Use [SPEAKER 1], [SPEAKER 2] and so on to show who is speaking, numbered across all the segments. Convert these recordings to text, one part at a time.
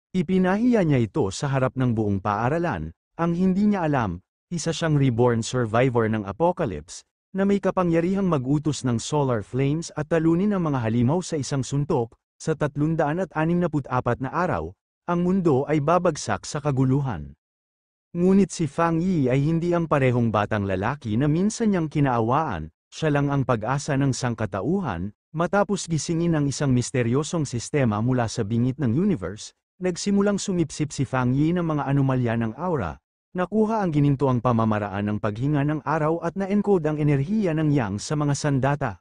[SPEAKER 1] Ipinahiya niya ito sa harap ng buong paaralan. Ang hindi niya alam, isa siyang reborn survivor ng apocalypse, na may kapangyarihang mag-utos ng solar flames at talunin ang mga halimaw sa isang suntok. Sa 364 na araw, ang mundo ay babagsak sa kaguluhan. Ngunit si Fang Yi ay hindi ang parehong batang lalaki na minsan niyang kinaawaan, siya lang ang pag-asa ng sangkatauhan. Matapos gisingin ang isang misteryosong sistema mula sa bingit ng universe, nagsimulang sumipsip si Fang Yi ng mga anomalya ng aura. Nakuha ang ginintuang pamamaraan ng paghinga ng araw at na-encode ang enerhiya ng yang sa mga sandata.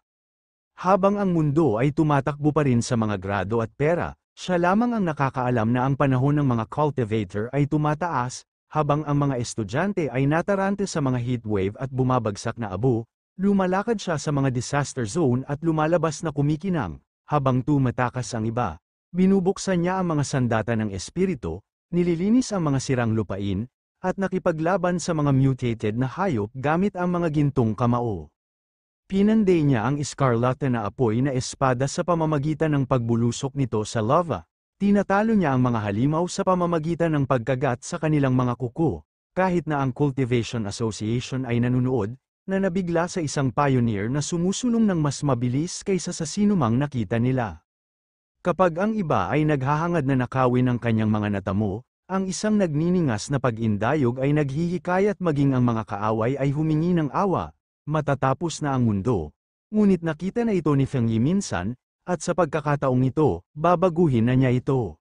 [SPEAKER 1] Habang ang mundo ay tumatakbo pa rin sa mga grado at pera, siya lamang ang nakakaalam na ang panahon ng mga cultivator ay tumataas, habang ang mga estudyante ay natarante sa mga heatwave at bumabagsak na abo. Lumalakad siya sa mga disaster zone at lumalabas na kumikinang, habang tumatakas ang iba. Binubuksan niya ang mga sandata ng espiritu, nililinis ang mga sirang lupain, at nakipaglaban sa mga mutated na hayop gamit ang mga gintong kamao. Pinanday niya ang eskarlata na apoy na espada sa pamamagitan ng pagbulusok nito sa lava. Tinatalo niya ang mga halimaw sa pamamagitan ng pagkagat sa kanilang mga kuko, kahit na ang Cultivation Association ay nanunood, na nabigla sa isang pioneer na sumusulong ng mas mabilis kaysa sa sinumang nakita nila. Kapag ang iba ay naghahangad na nakawin ang kanyang mga natamo, ang isang nagniningas na pag-indayog ay naghihikayat maging ang mga kaaway ay humingi ng awa, matatapos na ang mundo. Ngunit nakita na ito ni Feng Yi minsan, at sa pagkakataong ito, babaguhin na niya ito.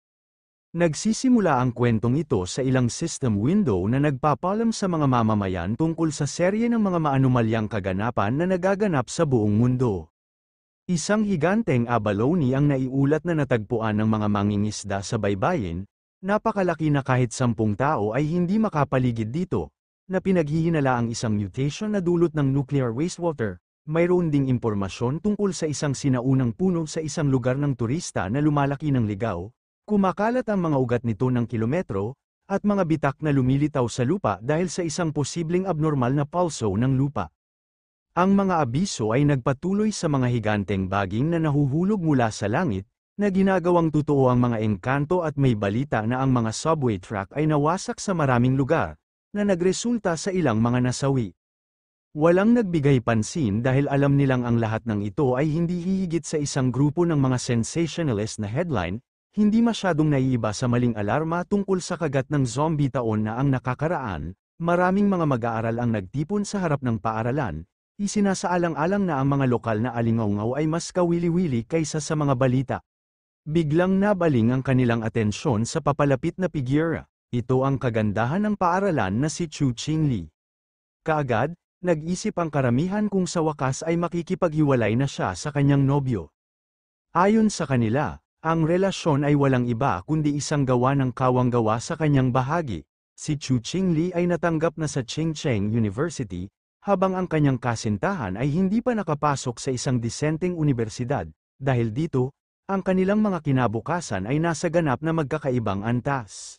[SPEAKER 1] Nagsisimula ang kwentong ito sa ilang system window na nagpapalam sa mga mamamayan tungkol sa serye ng mga maanumalyang kaganapan na nagaganap sa buong mundo. Isang higanteng abalone ang naiulat na natagpuan ng mga mangingisda sa baybayin, napakalaki na kahit 10 tao ay hindi makapaligid dito, na pinaghihinala ang isang mutation na dulot ng nuclear wastewater. Mayroon ding impormasyon tungkol sa isang sinaunang puno sa isang lugar ng turista na lumalaki ng ligaw. Kumakalat ang mga ugat nito ng kilometro, at mga bitak na lumilitaw sa lupa dahil sa isang posibleng abnormal na pulso ng lupa. Ang mga abiso ay nagpatuloy sa mga higanteng baging na nahuhulog mula sa langit, na ginagawang totoo ang mga engkanto at may balita na ang mga subway track ay nawasak sa maraming lugar, na nagresulta sa ilang mga nasawi. Walang nagbigay pansin dahil alam nilang ang lahat ng ito ay hindi hihigit sa isang grupo ng mga sensationalist na headline. Hindi masyadong naiiba sa maling alarma tungkol sa kagat ng zombie taon na ang nakakaraan. Maraming mga mag-aaral ang nagtipon sa harap ng paaralan. Isinasaalang-alang na ang mga lokal na alingaungaw ay mas kawili-wili kaysa sa mga balita. Biglang nabaling ang kanilang atensyon sa papalapit na figura. Ito ang kagandahan ng paaralan na si Chu Qingli. Kaagad, nag-isip ang karamihan kung sa wakas ay makikipaghiwalay na siya sa kanyang nobyo. Ayon sa kanila, ang relasyon ay walang iba kundi isang gawa ng kawang-gawa sa kanyang bahagi. Si Chu Qingli ay natanggap na sa Chengcheng University, habang ang kanyang kasintahan ay hindi pa nakapasok sa isang disenteng unibersidad. Dahil dito, ang kanilang mga kinabukasan ay nasa ganap na magkakaibang antas.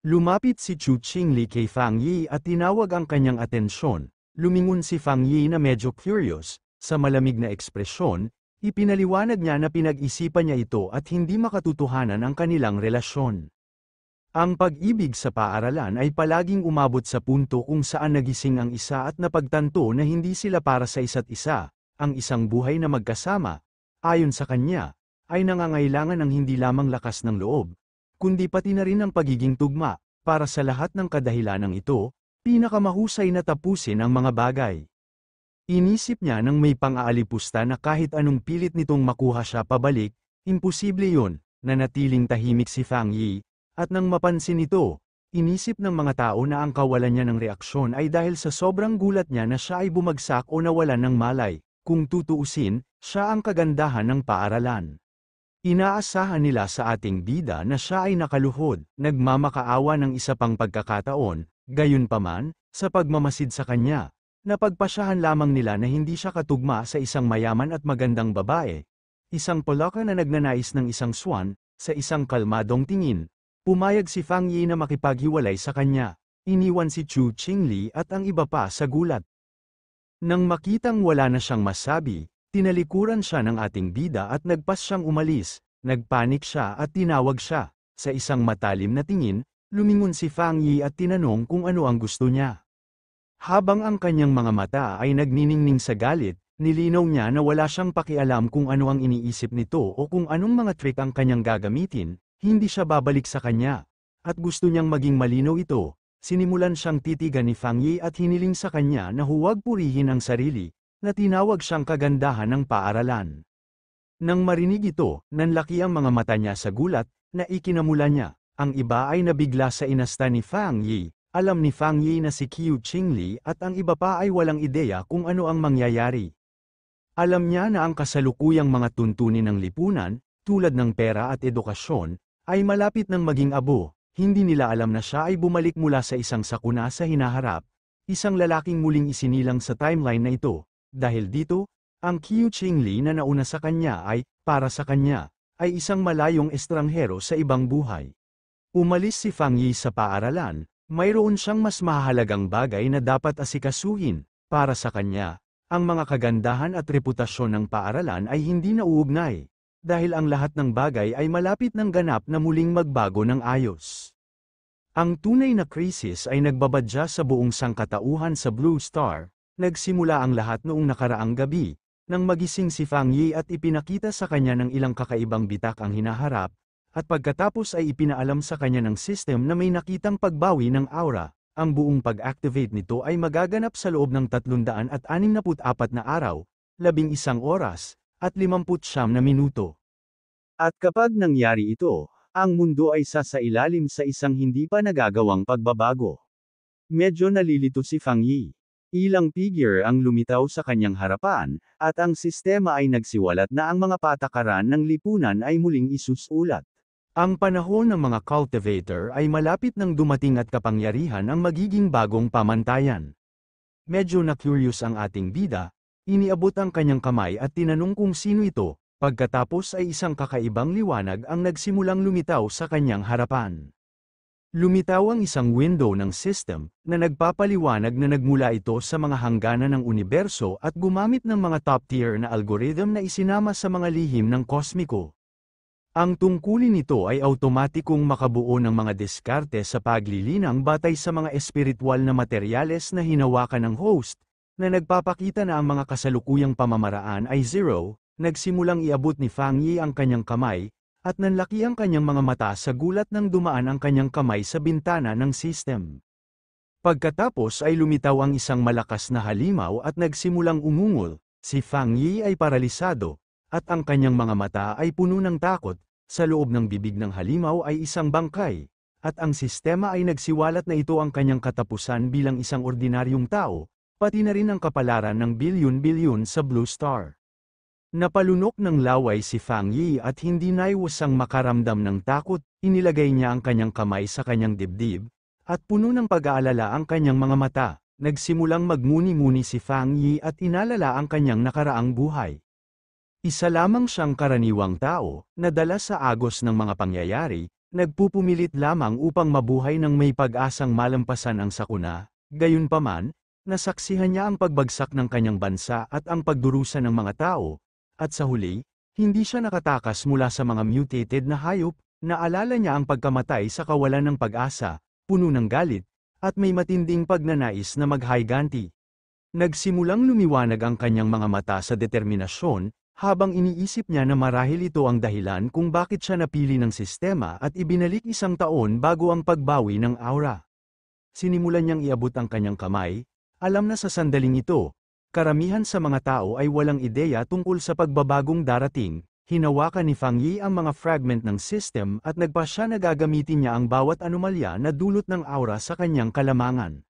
[SPEAKER 1] Lumapit si Chu Qingli kay Fang Yi at tinawag ang kanyang atensyon. Lumingon si Fang Yi na medyo curious, sa malamig na ekspresyon. Ipinaliwanag niya na pinag-isipan niya ito at hindi makatutuhanan ang kanilang relasyon. Ang pag-ibig sa paaralan ay palaging umabot sa punto kung saan nagising ang isa at napagtanto na hindi sila para sa isa't isa. Ang isang buhay na magkasama, ayon sa kanya, ay nangangailangan ng hindi lamang lakas ng loob, kundi pati na rin ang pagiging tugma. Para sa lahat ng kadahilanang ito, pinakamahusay na tapusin ang mga bagay. Inisip niya nang may pang-aalipusta na kahit anong pilit nitong makuha siya pabalik, imposible yun, nanatiling tahimik si Fang Yi, at nang mapansin ito, inisip ng mga tao na ang kawalan niya ng reaksyon ay dahil sa sobrang gulat niya na siya ay bumagsak o nawalan ng malay. Kung tutuusin, siya ang kagandahan ng paaralan. Inaasahan nila sa ating bida na siya ay nakaluhod, nagmamakaawa ng isa pang pagkakataon, gayunpaman, sa pagmamasid sa kanya. Napagpasyahan lamang nila na hindi siya katugma sa isang mayaman at magandang babae. Isang palaka na nagnanais ng isang swan, sa isang kalmadong tingin. Pumayag si Fang Yi na makipaghiwalay sa kanya. Iniwan si Chu Qingli at ang iba pa sa gulat. Nang makitang wala na siyang masabi, tinalikuran siya ng ating bida at nagpas siyang umalis. Nagpanik siya at tinawag siya. Sa isang matalim na tingin, lumingon si Fang Yi at tinanong kung ano ang gusto niya. Habang ang kanyang mga mata ay nagniningning sa galit, nilinaw niya na wala siyang pakialam kung ano ang iniisip nito o kung anong mga trick ang kanyang gagamitin, hindi siya babalik sa kanya. At gusto niyang maging malinaw ito, sinimulan siyang titigan ni Fang Yi at hiniling sa kanya na huwag purihin ang sarili, na tinawag siyang kagandahan ng paaralan. Nang marinig ito, nanlaki ang mga mata niya sa gulat, na ikinamula niya. Ang iba ay nabigla sa inasta ni Fang Yi. Alam ni Fang Yi na si Qiu Qingli at ang iba pa ay walang ideya kung ano ang mangyayari. Alam niya na ang kasalukuyang mga tuntunin ng lipunan, tulad ng pera at edukasyon, ay malapit ng maging abo. Hindi nila alam na siya ay bumalik mula sa isang sakuna sa hinaharap, isang lalaking muling isinilang sa timeline na ito. Dahil dito, ang Qiu Qingli na nauna sa kanya ay, para sa kanya, ay isang malayong estranghero sa ibang buhay. Umalis si Fang Yi sa paaralan, mayroon siyang mas mahalagang bagay na dapat asikasuhin. Para sa kanya, ang mga kagandahan at reputasyon ng paaralan ay hindi nauugnay, dahil ang lahat ng bagay ay malapit ng ganap na muling magbago ng ayos. Ang tunay na krisis ay nagbabadya sa buong sangkatauhan sa Blue Star. Nagsimula ang lahat noong nakaraang gabi, nang magising si Fang Yi at ipinakita sa kanya ng ilang kakaibang bitak ang hinaharap, at pagkatapos ay ipinaalam sa kanya ng system na may nakitang pagbawi ng aura. Ang buong pag-activate nito ay magaganap sa loob ng 364 na araw, 11 oras, at 59 na minuto. At kapag nangyari ito, ang mundo ay sasailalim sa isang hindi pa nagagawang pagbabago. Medyo nalilito si Fang Yi. Ilang figure ang lumitaw sa kanyang harapan, at ang sistema ay nagsiwalat na ang mga patakaran ng lipunan ay muling isusulat. Ang panahon ng mga cultivator ay malapit nang dumating at kapangyarihan ang magiging bagong pamantayan. Medyo na-curious ang ating bida, iniabot ang kanyang kamay at tinanong kung sino ito, pagkatapos ay isang kakaibang liwanag ang nagsimulang lumitaw sa kanyang harapan. Lumitaw ang isang window ng system, na nagpapaliwanag na nagmula ito sa mga hangganan ng universo at gumamit ng mga top-tier na algorithm na isinama sa mga lihim ng kosmiko. Ang tungkulin nito ay automatikong makabuo ng mga diskarte sa paglilinang batay sa mga espiritual na materyales na hinawakan ng host, na nagpapakita na ang mga kasalukuyang pamamaraan ay zero. Nagsimulang iabot ni Fang Yi ang kanyang kamay, at nanlaki ang kanyang mga mata sa gulat nang dumaan ang kanyang kamay sa bintana ng system. Pagkatapos ay lumitaw ang isang malakas na halimaw at nagsimulang umungol. Si Fang Yi ay paralisado, at ang kanyang mga mata ay puno ng takot. Sa loob ng bibig ng halimaw ay isang bangkay, at ang sistema ay nagsiwalat na ito ang kanyang katapusan bilang isang ordinaryong tao, pati na rin ang kapalaran ng bilyon-bilyon sa Blue Star. Napalunok ng laway si Fang Yi at hindi naiwasang makaramdam ng takot. Inilagay niya ang kanyang kamay sa kanyang dibdib, at puno ng pag-aalala ang kanyang mga mata. Nagsimulang magmuni-muni si Fang Yi at inalala ang kanyang nakaraang buhay. Isa lamang siyang karaniwang tao, na dala sa agos ng mga pangyayari, nagpupumilit lamang upang mabuhay ng may pag-asang malampasan ang sakuna. Gayunpaman, nasaksihan niya ang pagbagsak ng kanyang bansa at ang pagdurusa ng mga tao. At sa huli, hindi siya nakatakas mula sa mga mutated na hayop. Naalala niya ang pagkamatay sa kawalan ng pag-asa, puno ng galit, at may matinding pagnanais na maghiganti. Nagsimulang lumiwanag ang kanyang mga mata sa determinasyon, habang iniisip niya na marahil ito ang dahilan kung bakit siya napili ng sistema at ibinalik 1 taon bago ang pagbawi ng aura. Sinimulan niyang iabot ang kanyang kamay, alam na sa sandaling ito, karamihan sa mga tao ay walang ideya tungkol sa pagbabagong darating. Hinawakan ni Fang Yi ang mga fragment ng system at nagpa siya na gagamitin niya ang bawat anomalya na dulot ng aura sa kanyang kalamangan.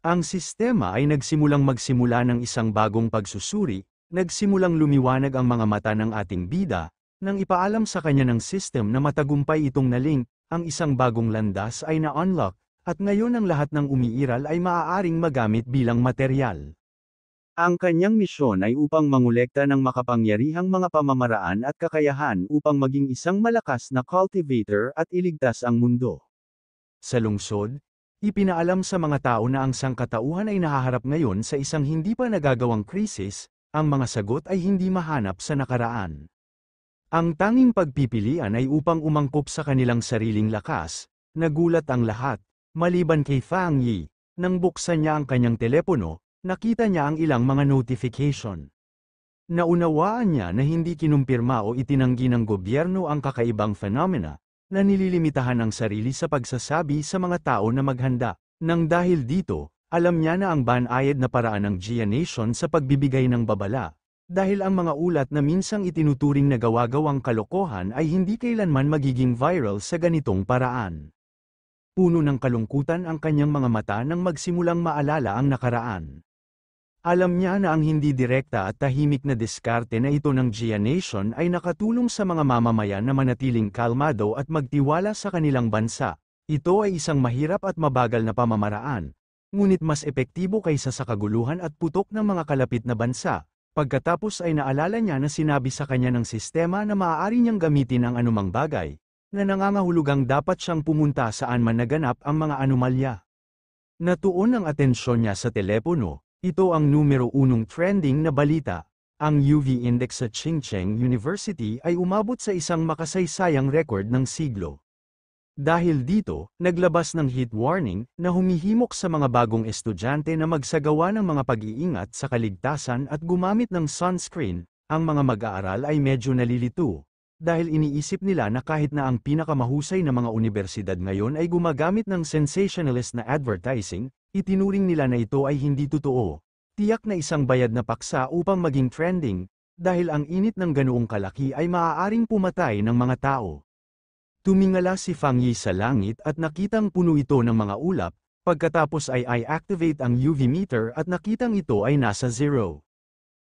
[SPEAKER 1] Ang sistema ay nagsimulang magsimula ng isang bagong pagsusuri, nagsimulang lumiwanag ang mga mata ng ating bida, nang ipaalam sa kanya ng system na matagumpay itong nalink, ang isang bagong landas ay na-unlock, at ngayon ang lahat ng umiiral ay maaaring magamit bilang materyal. Ang kanyang misyon ay upang mangolekta ng makapangyarihang mga pamamaraan at kakayahan upang maging isang malakas na cultivator at iligtas ang mundo. Sa lungsod, ipinaalam sa mga tao na ang sangkatauhan ay nahaharap ngayon sa isang hindi pa nagagawang krisis. Ang mga sagot ay hindi mahanap sa nakaraan. Ang tanging pagpipilian ay upang umangkop sa kanilang sariling lakas. Nagulat ang lahat, maliban kay Fang Yi. Nang buksan niya ang kanyang telepono, nakita niya ang ilang mga notification. Naunawaan niya na hindi kinumpirma o itinanggi ng gobyerno ang kakaibang phenomena, na nililimitahan ang sarili sa pagsasabi sa mga tao na maghanda. Nang dahil dito, alam niya na ang banayad na paraan ng Jia Nation sa pagbibigay ng babala. Dahil ang mga ulat na minsang itinuturing na gawa-gawang kalokohan ay hindi kailanman magiging viral sa ganitong paraan. Puno ng kalungkutan ang kanyang mga mata nang magsimulang maalala ang nakaraan. Alam niya na ang hindi direkta at tahimik na diskarte na ito ng Jia Nation ay nakatulong sa mga mamamayan na manatiling kalmado at magtiwala sa kanilang bansa. Ito ay isang mahirap at mabagal na pamamaraan, ngunit mas epektibo kaysa sa kaguluhan at putok ng mga kalapit na bansa. Pagkatapos ay naalala niya na sinabi sa kanya ng sistema na maaari niyang gamitin ang anumang bagay, na nangangahulugang dapat siyang pumunta saan man naganap ang mga anomalya. Natuon ang atensyon niya sa telepono. Ito ang numero 1 trending na balita. Ang UV index sa Chingcheng University ay umabot sa isang makasaysayang record ng siglo. Dahil dito, naglabas ng heat warning na humihimok sa mga bagong estudyante na magsagawa ng mga pag-iingat sa kaligtasan at gumamit ng sunscreen. Ang mga mag-aaral ay medyo nalilito, dahil iniisip nila na kahit na ang pinakamahusay na mga universidad ngayon ay gumagamit ng sensationalist na advertising, itinuring nila na ito ay hindi totoo. Tiyak na isang bayad na paksa upang maging trending, dahil ang init ng ganoong kalaki ay maaaring pumatay ng mga tao. Tumingala si Fang Yi sa langit at nakitang puno ito ng mga ulap, pagkatapos ay i-activate ang UV meter at nakitang ito ay nasa 0.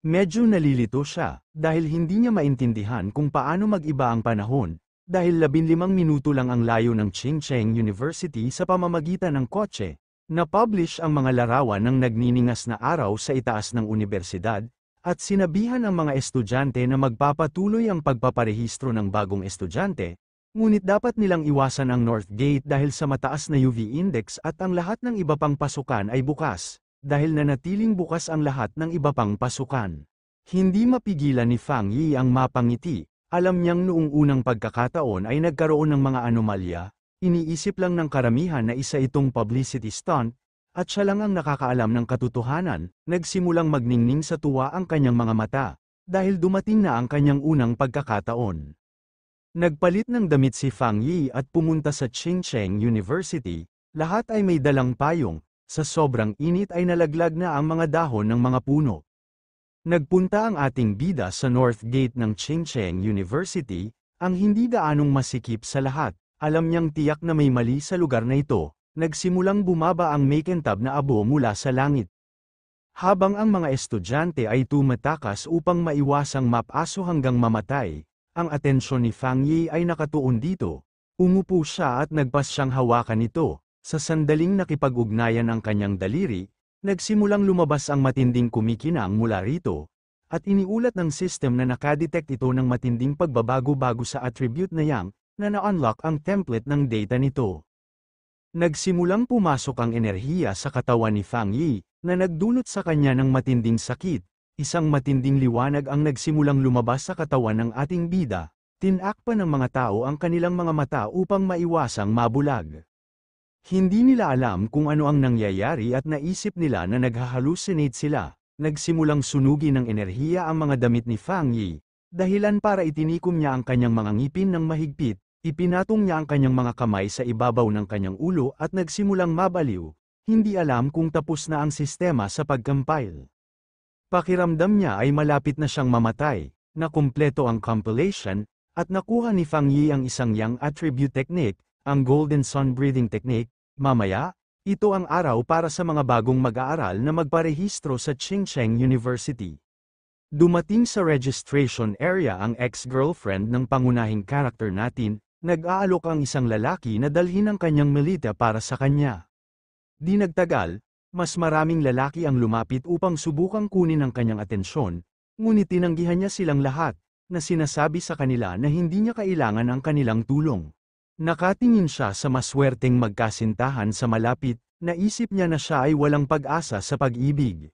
[SPEAKER 1] Medyo nalilito siya, dahil hindi niya maintindihan kung paano mag-iba ang panahon, dahil 15 minuto lang ang layo ng Chingcheng University sa pamamagitan ng kotse. Na-publish ang mga larawan ng nagniningas na araw sa itaas ng universidad, at sinabihan ang mga estudyante na magpapatuloy ang pagpaparehistro ng bagong estudyante, ngunit dapat nilang iwasan ang North Gate dahil sa mataas na UV index at ang lahat ng iba pang pasukan ay bukas. Dahil nanatiling bukas ang lahat ng iba pang pasukan. Hindi mapigilan ni Fang Yi ang mapangiti. Alam niyang noong unang pagkakataon ay nagkaroon ng mga anomalya, iniisip lang ng karamihan na isa itong publicity stunt, at siya lang ang nakakaalam ng katotohanan. Nagsimulang magningning sa tuwa ang kanyang mga mata, dahil dumating na ang kanyang unang pagkakataon. Nagpalit ng damit si Fang Yi at pumunta sa Chingcheng University. Lahat ay may dalang payong. Sa sobrang init ay nalaglag na ang mga dahon ng mga puno. Nagpunta ang ating bida sa North Gate ng Chingcheng University, ang hindi gaanong masikip sa lahat. Alam niyang tiyak na may mali sa lugar na ito. Nagsimulang bumaba ang makintab na abo mula sa langit. Habang ang mga estudyante ay tumatakas upang maiwasang mapaso hanggang mamatay, ang atensyon ni Fang Yi ay nakatuon dito. Umupo siya at nagpas siyang hawakan ito. Sa sandaling nakipag-ugnayan ang kanyang daliri, nagsimulang lumabas ang matinding kumikinang mula rito, at iniulat ng system na nakadetect ito ng matinding pagbabago-bago sa attribute na yang, na na-unlock ang template ng data nito. Nagsimulang pumasok ang enerhiya sa katawan ni Fang Yi, na nagdulot sa kanya ng matinding sakit. Isang matinding liwanag ang nagsimulang lumabas sa katawan ng ating bida. Tinakpan ng mga tao ang kanilang mga mata upang maiwasang mabulag. Hindi nila alam kung ano ang nangyayari at naisip nila na naghahalusinate sila. Nagsimulang sunugin ng enerhiya ang mga damit ni Fang Yi, dahilan para itinikom niya ang kanyang mga ngipin ng mahigpit, ipinatong niya ang kanyang mga kamay sa ibabaw ng kanyang ulo at nagsimulang mabaliw, hindi alam kung tapos na ang sistema sa pag-compile. Pakiramdam niya ay malapit na siyang mamatay, na kumpleto ang compilation, at nakuha ni Fang Yi ang isang yang attribute technique, ang Golden Sun Breathing Technique. Mamaya, ito ang araw para sa mga bagong mag-aaral na magparehistro sa Chingcheng University. Dumating sa registration area ang ex-girlfriend ng pangunahing karakter natin, nag-aalok ang isang lalaki na dalhin ang kanyang milita para sa kanya. Di nagtagal, mas maraming lalaki ang lumapit upang subukang kunin ang kanyang atensyon, ngunit tinanggihan niya silang lahat, na sinasabi sa kanila na hindi niya kailangan ang kanilang tulong. Nakatingin siya sa maswerteng magkasintahan sa malapit, naisip niya na siya ay walang pag-asa sa pag-ibig.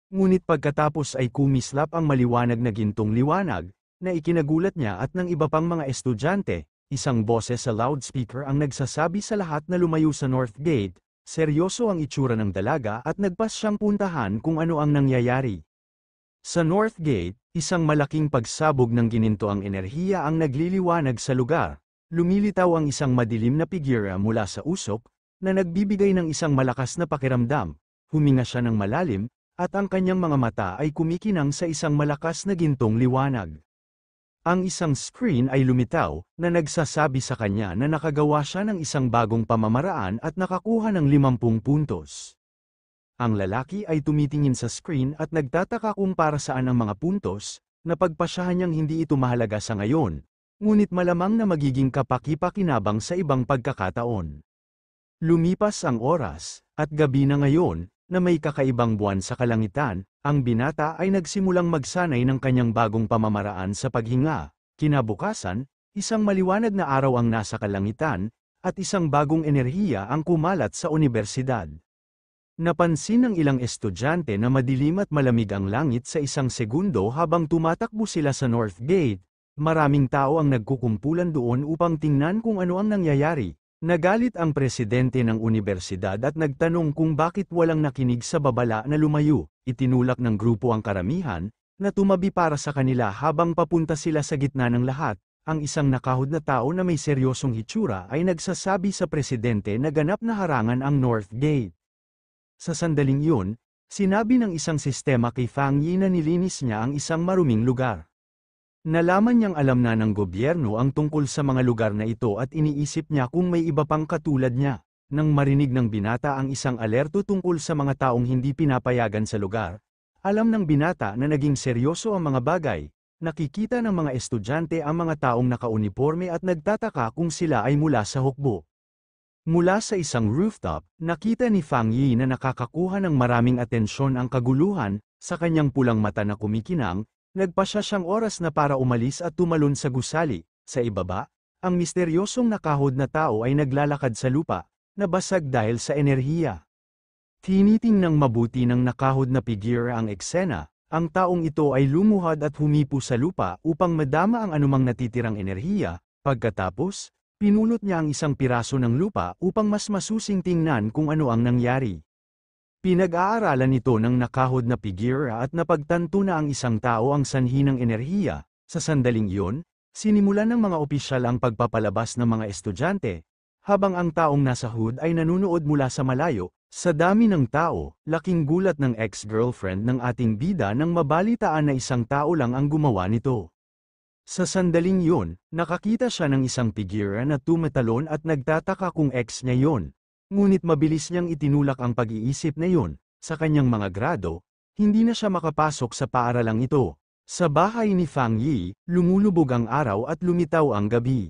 [SPEAKER 1] Ngunit pagkatapos ay kumislap ang maliwanag na gintong liwanag, na ikinagulat niya at ng iba pang mga estudyante. Isang boses sa loudspeaker ang nagsasabi sa lahat na lumayo sa North Gate. Seryoso ang itsura ng dalaga at nagpas siyang puntahan kung ano ang nangyayari. Sa North Gate, isang malaking pagsabog ng ginintoang enerhiya ang nagliliwanag sa lugar. Lumilitaw ang isang madilim na figura mula sa usok, na nagbibigay ng isang malakas na pakiramdam. Huminga siya ng malalim, at ang kanyang mga mata ay kumikinang sa isang malakas na gintong liwanag. Ang isang screen ay lumitaw, na nagsasabi sa kanya na nakagawa siya ng isang bagong pamamaraan at nakakuha ng 50 puntos. Ang lalaki ay tumitingin sa screen at nagtataka kung para saan ang mga puntos, napagpasyahan niyang hindi ito mahalaga sa ngayon, ngunit malamang na magiging kapaki-pakinabang sa ibang pagkakataon. Lumipas ang oras, at gabi na ngayon, na may kakaibang buwan sa kalangitan, ang binata ay nagsimulang magsanay ng kanyang bagong pamamaraan sa paghinga. Kinabukasan, isang maliwanag na araw ang nasa kalangitan, at isang bagong enerhiya ang kumalat sa unibersidad. Napansin ng ilang estudyante na madilim at malamig ang langit sa isang segundo habang tumatakbo sila sa North Gate. Maraming tao ang nagkukumpulan doon upang tingnan kung ano ang nangyayari. Nagalit ang presidente ng unibersidad at nagtanong kung bakit walang nakinig sa babala na lumayo. Itinulak ng grupo ang karamihan, na tumabi para sa kanila habang papunta sila sa gitna ng lahat. Ang isang nakahod na tao na may seryosong hitsura ay nagsasabi sa presidente na ganap na harangan ang North Gate. Sa sandaling yun, sinabi ng isang sistema kay Fang Yi na nilinis niya ang isang maruming lugar. Nalaman niyang alam na ng gobyerno ang tungkol sa mga lugar na ito at iniisip niya kung may iba pang katulad niya. Nang marinig ng binata ang isang alerto tungkol sa mga taong hindi pinapayagan sa lugar, alam ng binata na naging seryoso ang mga bagay. Nakikita ng mga estudyante ang mga taong nakauniporme at nagtataka kung sila ay mula sa hukbo. Mula sa isang rooftop, nakita ni Fang Yi na nakakakuha ng maraming atensyon ang kaguluhan, sa kanyang pulang mata na kumikinang. Nagpasya siyang oras na para umalis at tumalon sa gusali. Sa ibaba, ang misteryosong nakahod na tao ay naglalakad sa lupa, nabasag dahil sa enerhiya. Tinitingnang mabuti ng nakahod na figura ang eksena, ang taong ito ay lumuhad at humipo sa lupa upang madama ang anumang natitirang enerhiya. Pagkatapos, pinulot niya ang isang piraso ng lupa upang mas masusing tingnan kung ano ang nangyari. Pinag-aaralan nito ng nakahod na figura at napagtanto na ang isang tao ang sanhi ng enerhiya. Sa sandaling iyon, sinimulan ng mga opisyal ang pagpapalabas ng mga estudyante, habang ang taong nasa hood ay nanunood mula sa malayo. Sa dami ng tao, laking gulat ng ex-girlfriend ng ating bida nang mabalitaan na isang tao lang ang gumawa nito. Sa sandaling iyon, nakakita siya ng isang figura na tumatalon at nagtataka kung ex niya yon. Ngunit mabilis niyang itinulak ang pag-iisip na yun. Sa kanyang mga grado, hindi na siya makapasok sa paaralang ito. Sa bahay ni Fang Yi, lumulubog ang araw at lumitaw ang gabi.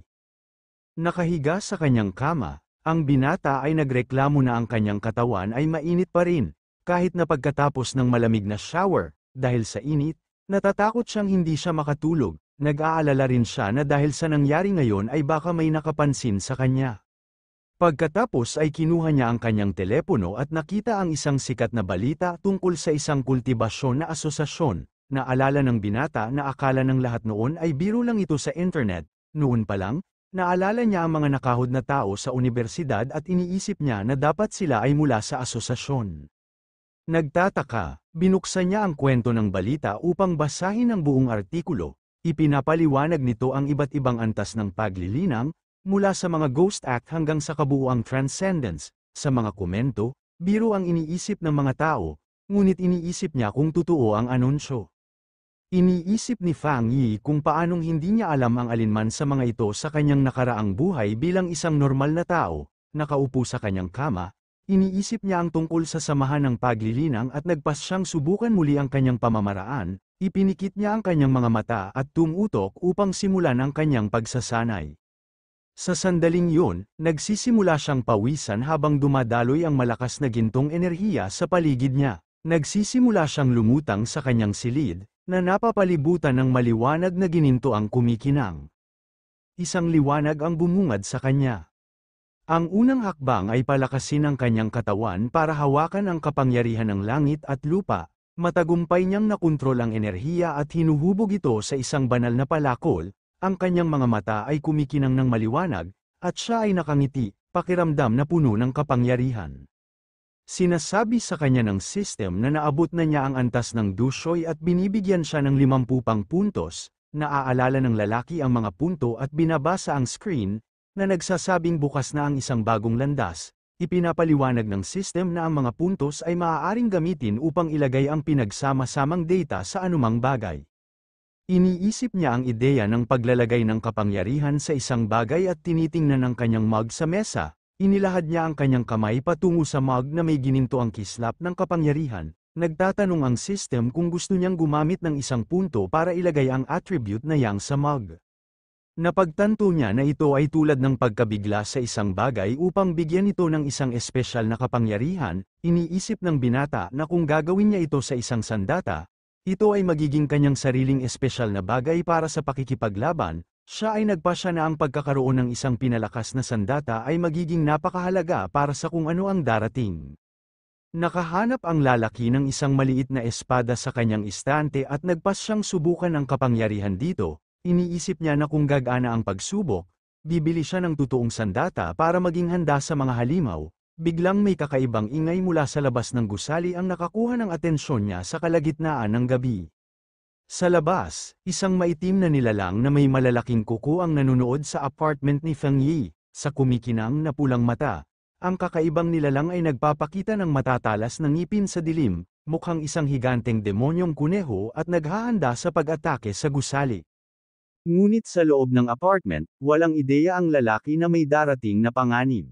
[SPEAKER 1] Nakahiga sa kanyang kama, ang binata ay nagreklamo na ang kanyang katawan ay mainit pa rin, kahit na pagkatapos ng malamig na shower. Dahil sa init, natatakot siyang hindi siya makatulog. Nag-aalala rin siya na dahil sa nangyari ngayon ay baka may nakapansin sa kanya. Pagkatapos ay kinuha niya ang kanyang telepono at nakita ang isang sikat na balita tungkol sa isang kultibasyon na asosasyon. Naalala ng binata na akala ng lahat noon ay biro lang ito sa internet. Noon pa lang, naalala niya ang mga nakahod na tao sa unibersidad at iniisip niya na dapat sila ay mula sa asosasyon. Nagtataka, binuksan niya ang kwento ng balita upang basahin ang buong artikulo. Ipinapaliwanag nito ang iba't ibang antas ng paglilinang, mula sa mga Ghost Act hanggang sa kabuuang Transcendence. Sa mga komento, biro ang iniisip ng mga tao, ngunit iniisip niya kung totoo ang anunsyo. Iniisip ni Fang Yi kung paanong hindi niya alam ang alinman sa mga ito sa kanyang nakaraang buhay bilang isang normal na tao. Nakaupo sa kanyang kama, iniisip niya ang tungkol sa samahan ng paglilinang at nagpas siyang subukan muli ang kanyang pamamaraan. Ipinikit niya ang kanyang mga mata at tumutok upang simulan ang kanyang pagsasanay. Sa sandaling yun, nagsisimula siyang pawisan habang dumadaloy ang malakas na gintong enerhiya sa paligid niya. Nagsisimula siyang lumutang sa kanyang silid, na napapalibutan ng maliwanag na gininto ang kumikinang. Isang liwanag ang bumungad sa kanya. Ang unang hakbang ay palakasin ang kanyang katawan para hawakan ang kapangyarihan ng langit at lupa. Matagumpay niyang nakontrol ang enerhiya at hinuhubog ito sa isang banal na palakol, ang kanyang mga mata ay kumikinang ng maliwanag, at siya ay nakangiti, pakiramdam na puno ng kapangyarihan. Sinasabi sa kanya ng system na naabot na niya ang antas ng Dushoy at binibigyan siya ng 50 pang puntos, naaalala ng lalaki ang mga punto at binabasa ang screen, na nagsasabing bukas na ang isang bagong landas. Ipinapaliwanag ng system na ang mga puntos ay maaaring gamitin upang ilagay ang pinagsama-samang data sa anumang bagay. Iniisip niya ang ideya ng paglalagay ng kapangyarihan sa isang bagay at tinitingnan ang kanyang mug sa mesa. Inilahad niya ang kanyang kamay patungo sa mug na may ginintoang kislap ng kapangyarihan. Nagtatanong ang system kung gusto niyang gumamit ng isang punto para ilagay ang attribute na yang sa mug. Napagtanto niya na ito ay tulad ng pagkabigla sa isang bagay upang bigyan ito ng isang espesyal na kapangyarihan. Iniisip ng binata na kung gagawin niya ito sa isang sandata, ito ay magiging kanyang sariling espesyal na bagay para sa pakikipaglaban. Siya ay nagpasya na ang pagkakaroon ng isang pinalakas na sandata ay magiging napakahalaga para sa kung ano ang darating. Nakahanap ang lalaki ng isang maliit na espada sa kanyang istante at nagpasyang subukan ang kapangyarihan dito. Iniisip niya na kung gagana ang pagsubok, bibili siya ng totoong sandata para maging handa sa mga halimaw. Biglang may kakaibang ingay mula sa labas ng gusali ang nakakuha ng atensyon niya sa kalagitnaan ng gabi. Sa labas, isang maitim na nilalang na may malalaking kuko ang nanunood sa apartment ni Feng Yi. Sa kumikinang na pulang mata, ang kakaibang nilalang ay nagpapakita ng matatalas ng ngipin sa dilim, mukhang isang higanteng demonyong kuneho at naghahanda sa pag-atake sa gusali. Ngunit sa loob ng apartment, walang ideya ang lalaki na may darating na panganib.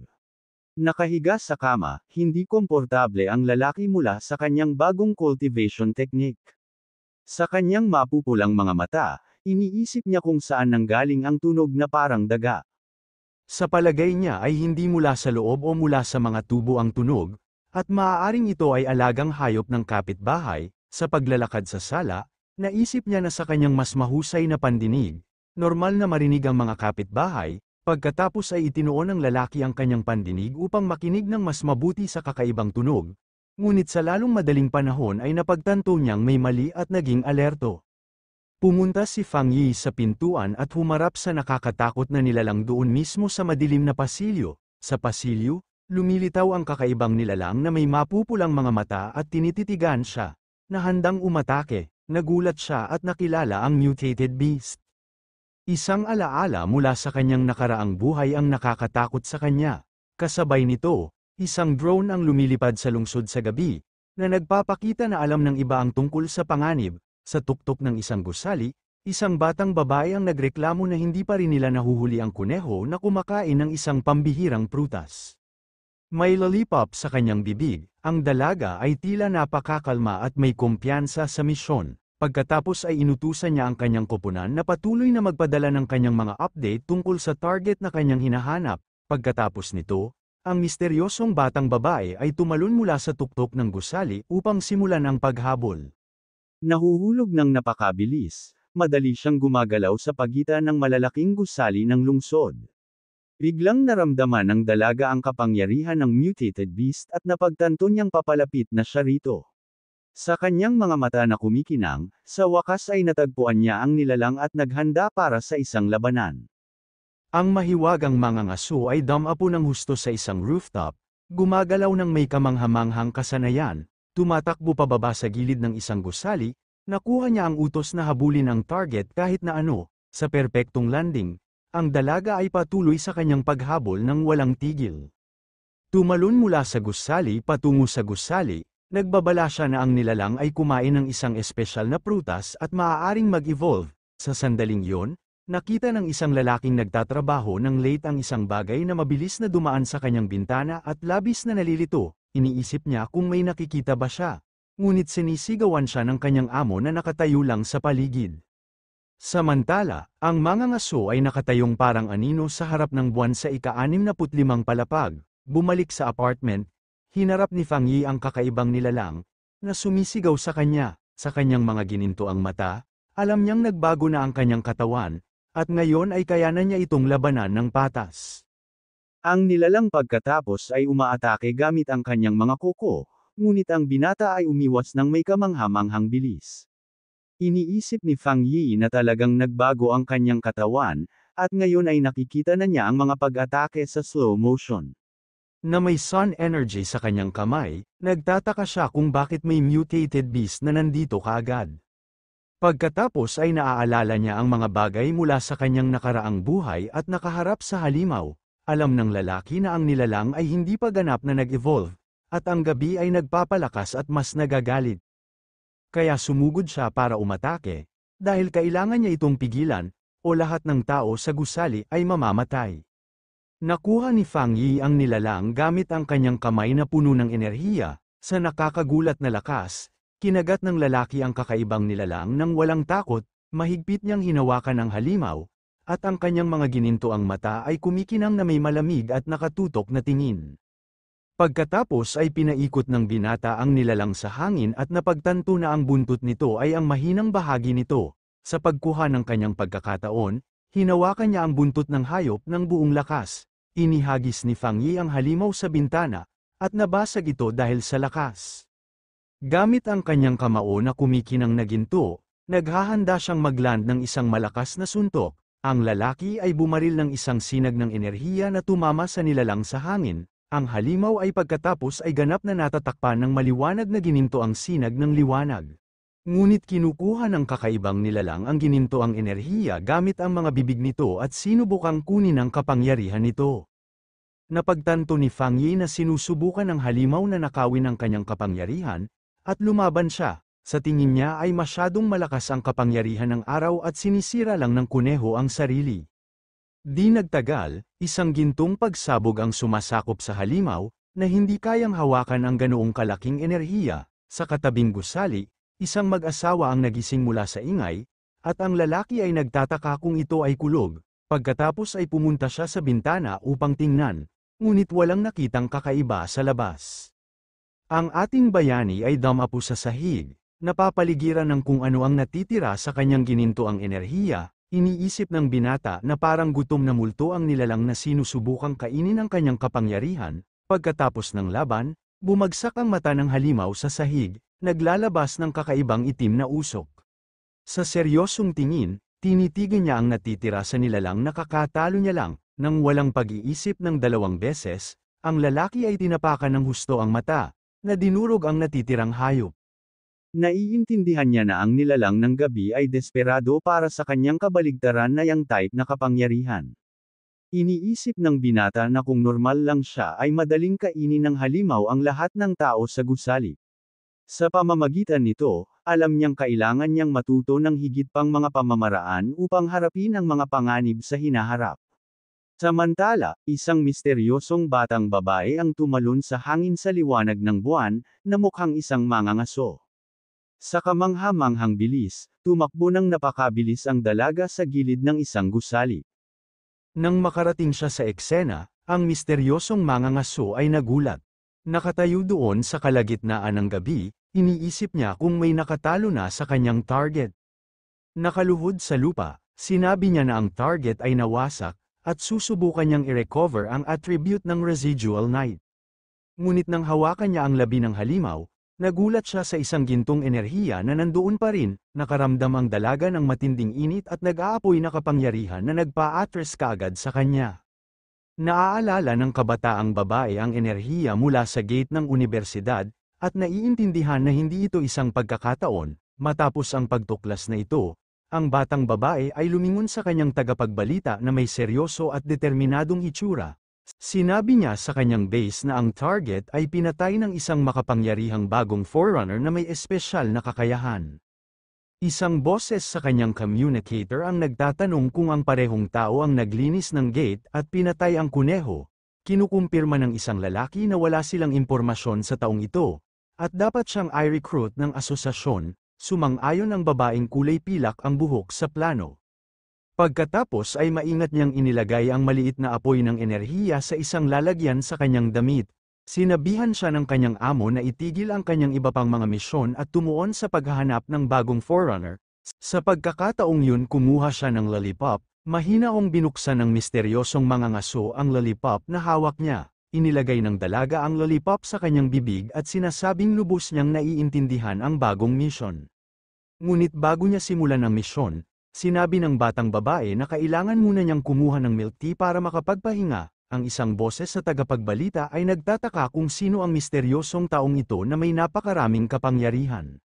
[SPEAKER 1] Nakahiga sa kama, hindi komportable ang lalaki mula sa kanyang bagong cultivation technique. Sa kanyang mapupulang mga mata, iniisip niya kung saan nanggaling ang tunog na parang daga. Sa palagay niya ay hindi mula sa loob o mula sa mga tubo ang tunog, at maaaring ito ay alagang hayop ng kapitbahay. Sa paglalakad sa sala, naisip niya na sa kanyang mas mahusay na pandinig, normal na marinig ang mga kapitbahay. Pagkatapos ay itinuon ng lalaki ang kanyang pandinig upang makinig ng mas mabuti sa kakaibang tunog. Ngunit sa lalong madaling panahon ay napagtanto niyang may mali at naging alerto. Pumunta si Fang Yi sa pintuan at humarap sa nakakatakot na nilalang doon mismo sa madilim na pasilyo. Sa pasilyo, lumilitaw ang kakaibang nilalang na may mapupulang mga mata at tinititigan siya, na handang umatake. Nagulat siya at nakilala ang mutated beast. Isang alaala mula sa kanyang nakaraang buhay ang nakakatakot sa kanya. Kasabay nito, isang drone ang lumilipad sa lungsod sa gabi, na nagpapakita na alam ng iba ang tungkol sa panganib. Sa tuktok ng isang gusali, isang batang babae ang nagreklamo na hindi pa rin nila nahuhuli ang kuneho na kumakain ng isang pambihirang prutas. May lollipop sa kanyang bibig, ang dalaga ay tila napakakalma at may kumpiyansa sa misyon. Pagkatapos ay inutusan niya ang kanyang koponan na patuloy na magpadala ng kanyang mga update tungkol sa target na kanyang hinahanap. Pagkatapos nito, ang misteryosong batang babae ay tumalon mula sa tuktok ng gusali upang simulan ang paghabol. Nahuhulog ng napakabilis, madali siyang gumagalaw sa pagitan ng malalaking gusali ng lungsod. Biglang naramdaman ng dalaga ang kapangyarihan ng mutated beast at napagtanto niyang papalapit na siya rito. Sa kanyang mga mata na kumikinang, sa wakas ay natagpuan niya ang nilalang at naghanda para sa isang labanan. Ang mahiwagang mga ngaso ay dumapo ng husto sa isang rooftop, gumagalaw ng may kamanghamanghang kasanayan, tumatakbo pababa sa gilid ng isang gusali, nakuha niya ang utos na habulin ang target kahit na ano. Sa perpektong landing, ang dalaga ay patuloy sa kanyang paghabol ng walang tigil. Tumalon mula sa gusali patungo sa gusali, nagbabala siya na ang nilalang ay kumain ng isang espesyal na prutas at maaaring mag-evolve. Sa sandaling yon, nakita ng isang lalaking nagtatrabaho ng late ang isang bagay na mabilis na dumaan sa kanyang bintana at labis na nalilito. Iniisip niya kung may nakikita ba siya. Ngunit sinisigawan siya ng kanyang amo na nakatayo lang sa paligid. Samantala, ang mga ngaso ay nakatayong parang anino sa harap ng buwan sa ika-65 palapag. Bumalik sa apartment, hinarap ni Fang Yi ang kakaibang nilalang, na sumisigaw sa kanya. Sa kanyang mga gininto ang mata, alam niyang nagbago na ang kanyang katawan, at ngayon ay kayanan niya itong labanan ng patas. Ang nilalang pagkatapos ay umaatake gamit ang kanyang mga kuko, ngunit ang binata ay umiwas ng may kamanghamanghang bilis. Iniisip ni Fang Yi na talagang nagbago ang kanyang katawan, at ngayon ay nakikita na niya ang mga pag-atake sa slow motion. Na may sun energy sa kanyang kamay, nagtataka siya kung bakit may mutated beast na nandito kaagad. Pagkatapos ay naaalala niya ang mga bagay mula sa kanyang nakaraang buhay at nakaharap sa halimaw. Alam ng lalaki na ang nilalang ay hindi pa ganap na nag-evolve, at ang gabi ay nagpapalakas at mas nagagalit. Kaya sumugod siya para umatake, dahil kailangan niya itong pigilan, o lahat ng tao sa gusali ay mamamatay. Nakuha ni Fang Yi ang nilalang gamit ang kanyang kamay na puno ng enerhiya. Sa nakakagulat na lakas, kinagat ng lalaki ang kakaibang nilalang nang walang takot, mahigpit niyang hinawakan ang halimaw, at ang kanyang mga ginintoang mata ay kumikinang na may malamig at nakatutok na tingin. Pagkatapos ay pinaikot ng binata ang nilalang sa hangin at napagtanto na ang buntot nito ay ang mahinang bahagi nito. Sa pagkuha ng kanyang pagkakataon, hinawakan niya ang buntot ng hayop ng buong lakas. Inihagis ni Fang Yi ang halimaw sa bintana, at nabasag ito dahil sa lakas. Gamit ang kanyang kamao na kumikinang na ginto, naghahanda siyang magland ng isang malakas na suntok. Ang lalaki ay bumaril ng isang sinag ng enerhiya na tumama sa nilalang sa hangin. Ang halimaw ay pagkatapos ay ganap na natatakpan ng maliwanag na gininto ang sinag ng liwanag. Ngunit kinukuha ng kakaibang nilalang ang ginintoang enerhiya gamit ang mga bibig nito at sinubukang kunin ang kapangyarihan nito. Napagtanto ni Fang Yi na sinusubukan ng halimaw na nakawin ang kanyang kapangyarihan, at lumaban siya. Sa tingin niya ay masyadong malakas ang kapangyarihan ng araw at sinisira lang ng kuneho ang sarili. Di nagtagal, isang gintong pagsabog ang sumasakop sa halimaw, na hindi kayang hawakan ang ganoong kalaking enerhiya. Sa katabing gusali, isang mag-asawa ang nagising mula sa ingay, at ang lalaki ay nagtataka kung ito ay kulog. Pagkatapos ay pumunta siya sa bintana upang tingnan, ngunit walang nakitang kakaiba sa labas. Ang ating bayani ay damapo sa sahig, napapaligiran ng kung ano ang natitira sa kanyang ginintoang enerhiya. Iniisip ng binata na parang gutom na multo ang nilalang na sinusubukang kainin ang kanyang kapangyarihan. Pagkatapos ng laban, bumagsak ang mata ng halimaw sa sahig, naglalabas ng kakaibang itim na usok. Sa seryosong tingin, tinitigan niya ang natitira sa nilalang na kakatalo niya lang. Nang walang pag-iisip ng 2 beses, ang lalaki ay tinapakan ng husto ang mata, na dinurog ang natitirang hayop. Naiintindihan niya na ang nilalang ng gabi ay desperado para sa kanyang kabaligtaran na yang type na kapangyarihan. Iniisip ng binata na kung normal lang siya ay madaling kainin ng halimaw ang lahat ng tao sa gusali. Sa pamamagitan nito, alam niyang kailangan niyang matuto ng higit pang mga pamamaraan upang harapin ang mga panganib sa hinaharap. Samantala, isang misteryosong batang babae ang tumalon sa hangin sa liwanag ng buwan, na mukhang isang mangangaso. Sa kamangha-manghang bilis, tumakbo ng napakabilis ang dalaga sa gilid ng isang gusali. Nang makarating siya sa eksena, ang misteryosong mangangaso ay nagulat. Nakatayo doon sa kalagitnaan ng gabi, iniisip niya kung may nakatalo na sa kanyang target. Nakaluhod sa lupa, sinabi niya na ang target ay nawasak, at susubukan niyang i-recover ang attribute ng residual night. Ngunit nang hawakan niya ang labi ng halimaw, nagulat siya sa isang gintong enerhiya na nandoon pa rin. Nakaramdam ang dalaga ng matinding init at nag-aapoy na kapangyarihan na nagpa-atras kaagad sa kanya. Naaalala ng kabataang babae ang enerhiya mula sa gate ng unibersidad, at naiintindihan na hindi ito isang pagkakataon. Matapos ang pagtuklas na ito, ang batang babae ay lumingon sa kanyang tagapagbalita na may seryoso at determinadong itsura. Sinabi niya sa kanyang base na ang target ay pinatay ng isang makapangyarihang bagong forerunner na may espesyal na kakayahan. Isang boses sa kanyang communicator ang nagtatanong kung ang parehong tao ang naglinis ng gate at pinatay ang kuneho. Kinukumpirma ng isang lalaki na wala silang impormasyon sa taong ito, at dapat siyang i-recruit ng asosasyon. Sumang-ayon ang babaeng kulay pilak ang buhok sa plano. Pagkatapos ay maingat niyang inilagay ang maliit na apoy ng enerhiya sa isang lalagyan sa kanyang damit. Sinabihan siya ng kanyang amo na itigil ang kanyang iba pang mga misyon at tumuon sa paghahanap ng bagong forerunner. Sa pagkakataong yun kumuha siya ng lollipop, mahinaong binuksan ng misteryosong mangangaso ang lollipop na hawak niya. inilagay ng dalaga ang lollipop sa kanyang bibig at sinasabing lubos niyang naiintindihan ang bagong misyon. Ngunit bago niya simulan ang misyon, sinabi ng batang babae na kailangan muna niyang kumuha ng milk tea para makapagpahinga. Ang isang boses sa tagapagbalita ay nagtataka kung sino ang misteryosong taong ito na may napakaraming kapangyarihan.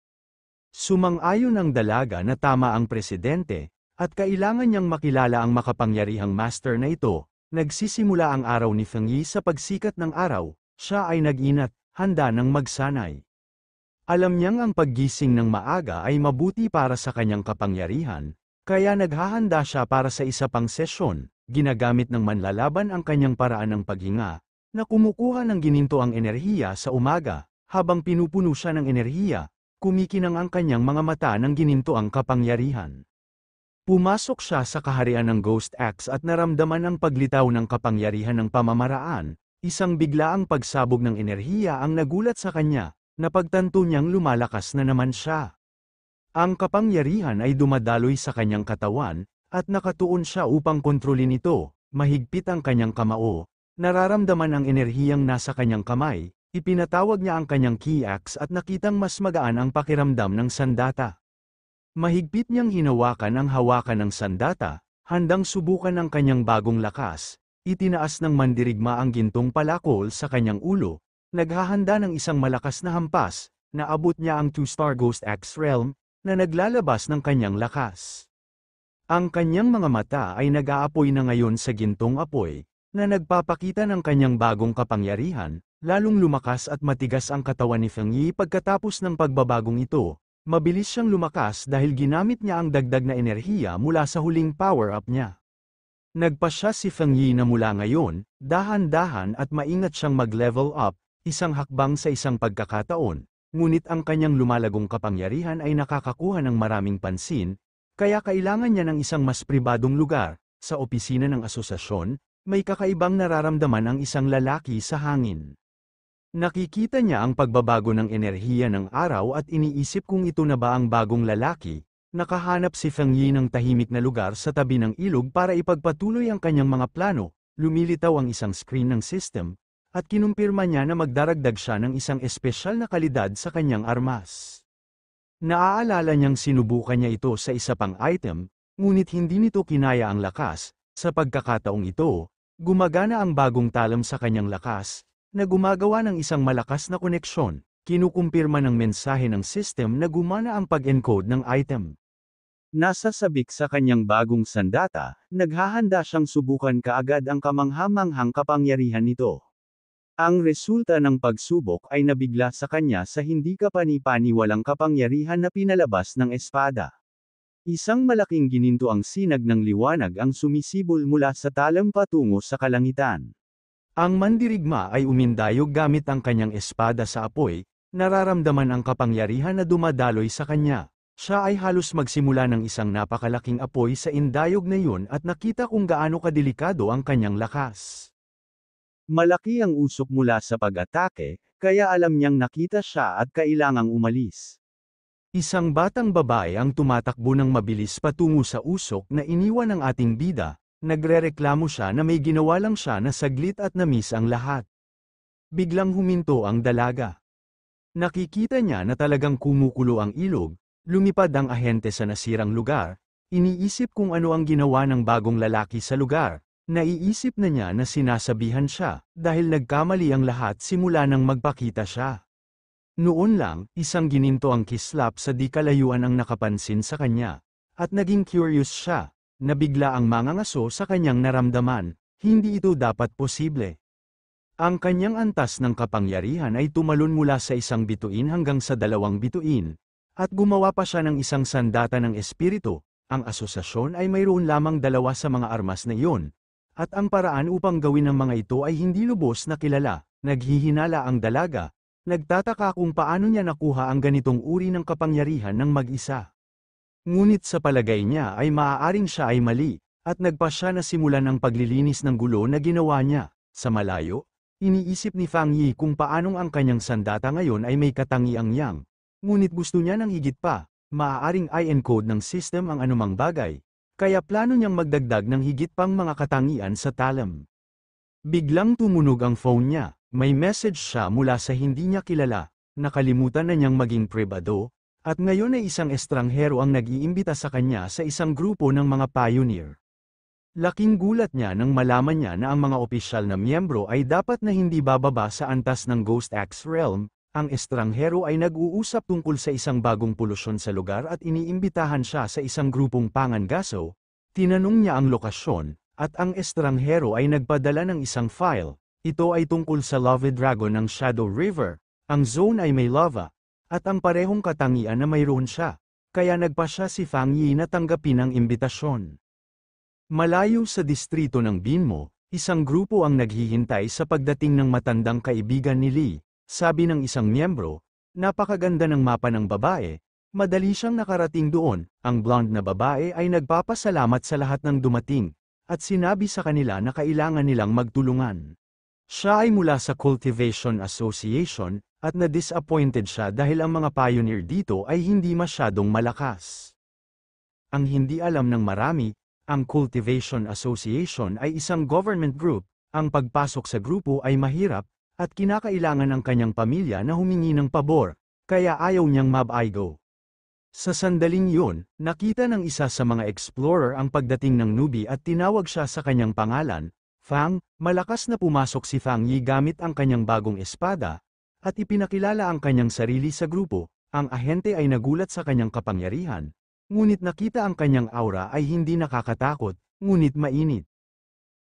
[SPEAKER 1] Sumang-ayon ang dalaga na tama ang presidente, at kailangan niyang makilala ang makapangyarihang master na ito. Nagsisimula ang araw ni Feng Yi sa pagsikat ng araw, siya ay nag-inat, handa ng magsanay. Alam niyang ang paggising ng maaga ay mabuti para sa kanyang kapangyarihan, kaya naghahanda siya para sa isa pang sesyon, ginagamit ng manlalaban ang kanyang paraan ng paghinga, na kumukuha ng gininto ang enerhiya sa umaga, habang pinupuno siya ng enerhiya, kumikinang ang kanyang mga mata ng gininto ang kapangyarihan. Pumasok siya sa kaharian ng Ghost Axe at naramdaman ang paglitaw ng kapangyarihan ng pamamaraan, isang biglaang pagsabog ng enerhiya ang nagulat sa kanya. Napagtanto niyang lumalakas na naman siya. Ang kapangyarihan ay dumadaloy sa kanyang katawan, at nakatuon siya upang kontrolin ito, mahigpit ang kanyang kamao, nararamdaman ang enerhiyang nasa kanyang kamay, ipinatawag niya ang kanyang key axe at nakitang mas magaan ang pakiramdam ng sandata. Mahigpit niyang hinawakan ang hawakan ng sandata, handang subukan ang kanyang bagong lakas, itinaas ng mandirigma ang gintong palakol sa kanyang ulo, naghahanda ng isang malakas na hampas, naabot niya ang 2-star Ghost Axe Realm, na naglalabas ng kanyang lakas. Ang kanyang mga mata ay nag-aapoy na ngayon sa gintong apoy, na nagpapakita ng kanyang bagong kapangyarihan, lalong lumakas at matigas ang katawan ni Feng Yi pagkatapos ng pagbabagong ito, mabilis siyang lumakas dahil ginamit niya ang dagdag na enerhiya mula sa huling power-up niya. Nagpasya si Feng Yi na mula ngayon, dahan-dahan at maingat siyang mag-level up, isang hakbang sa isang pagkakataon, ngunit ang kanyang lumalagong kapangyarihan ay nakakakuha ng maraming pansin, kaya kailangan niya ng isang mas pribadong lugar. Sa opisina ng asosasyon, may kakaibang nararamdaman ang isang lalaki sa hangin. Nakikita niya ang pagbabago ng enerhiya ng araw at iniisip kung ito na ba ang bagong lalaki. Nakahanap si Feng Yi ng tahimik na lugar sa tabi ng ilog para ipagpatuloy ang kanyang mga plano, lumilitaw ang isang screen ng system, at kinumpirma niya na magdaragdag siya ng isang espesyal na kalidad sa kanyang armas. Naaalala niyang sinubukan niya ito sa isa pang item, ngunit hindi nito kinaya ang lakas. Sa pagkakataong ito, gumagana ang bagong talam sa kanyang lakas, na gumagawa ng isang malakas na koneksyon, kinukumpirma ng mensahe ng system na gumana ang pag-encode ng item. Nasa sabik sa kanyang bagong sandata, naghahanda siyang subukan kaagad ang kamangha-manghang kapangyarihan nito. Ang resulta ng pagsubok ay nabigla sa kanya sa hindi kapani-paniwalang kapangyarihan na pinalabas ng espada. Isang malaking gininto ang sinag ng liwanag ang sumisibol mula sa talam patungo sa kalangitan. Ang mandirigma ay umindayog gamit ang kanyang espada sa apoy, nararamdaman ang kapangyarihan na dumadaloy sa kanya. Siya ay halos magsimula ng isang napakalaking apoy sa indayog na yun at nakita kung gaano kadelikado ang kanyang lakas. Malaki ang usok mula sa pag-atake, kaya alam niyang nakita siya at kailangang umalis. Isang batang babae ang tumatakbo ng mabilis patungo sa usok na iniwan ng ating bida, nagrereklamo siya na may ginawa lang siya na saglit at na-miss ang lahat. Biglang huminto ang dalaga. Nakikita niya na talagang kumukulo ang ilog, lumipad ang ahente sa nasirang lugar, iniisip kung ano ang ginawa ng bagong lalaki sa lugar. Naiisip na niya na sinasabihan siya, dahil nagkamali ang lahat simula nang magpakita siya. Noon lang, isang gininto ang kislap sa di kalayuan ang nakapansin sa kanya, at naging curious siya, nabigla ang mangangaso sa kanyang naramdaman, hindi ito dapat posible. Ang kanyang antas ng kapangyarihan ay tumalon mula sa isang bituin hanggang sa 2 bituin, at gumawa pa siya ng isang sandata ng espiritu. Ang asosasyon ay mayroon lamang 2 sa mga armas na iyon. At ang paraan upang gawin ng mga ito ay hindi lubos na kilala, naghihinala ang dalaga, nagtataka kung paano niya nakuha ang ganitong uri ng kapangyarihan ng mag-isa. Ngunit sa palagay niya ay maaaring siya ay mali, at nagpa siya na simulan ang paglilinis ng gulo na ginawa niya. Sa malayo, iniisip ni Fang Yi kung paanong ang kanyang sandata ngayon ay may katangiang yang, ngunit gusto niya ng higit pa, maaaring i-encode ng system ang anumang bagay. Kaya plano niyang magdagdag ng higit pang mga katangian sa talam. Biglang tumunog ang phone niya, may message siya mula sa hindi niya kilala, nakalimutan na niyang maging pribado, at ngayon ay isang estranghero ang nag-iimbita sa kanya sa isang grupo ng mga pioneer. Laking gulat niya nang malaman niya na ang mga opisyal na miyembro ay dapat na hindi bababa sa antas ng Ghost X Realm. Ang estranghero ay nag-uusap tungkol sa isang bagong polusyon sa lugar at iniimbitahan siya sa isang grupong pangangaso. Tinanong niya ang lokasyon, at ang estranghero ay nagpadala ng isang file. Ito ay tungkol sa Lava Dragon ng Shadow River. Ang zone ay may lava, at ang parehong katangian na mayroon siya, kaya nagpa siya si Fang Yi na tanggapin ang imbitasyon. Malayo sa distrito ng Binmo, isang grupo ang naghihintay sa pagdating ng matandang kaibigan ni Lee. Sabi ng isang miyembro, napakaganda ng mapa ng babae, madali siyang nakarating doon. Ang blonde na babae ay nagpapasalamat sa lahat ng dumating, at sinabi sa kanila na kailangan nilang magtulungan. Siya ay mula sa Cultivation Association, at na-disappointed siya dahil ang mga pioneer dito ay hindi masyadong malakas. Ang hindi alam ng marami, ang Cultivation Association ay isang government group. Ang pagpasok sa grupo ay mahirap, at kinakailangan ng kanyang pamilya na humingi ng pabor, kaya ayaw niyang mabaigo. Sa sandaling yun, nakita ng isa sa mga explorer ang pagdating ng newbie at tinawag siya sa kanyang pangalan, Fang. Malakas na pumasok si Fang Yi gamit ang kanyang bagong espada, at ipinakilala ang kanyang sarili sa grupo. Ang ahente ay nagulat sa kanyang kapangyarihan, ngunit nakita ang kanyang aura ay hindi nakakatakot, ngunit mainit.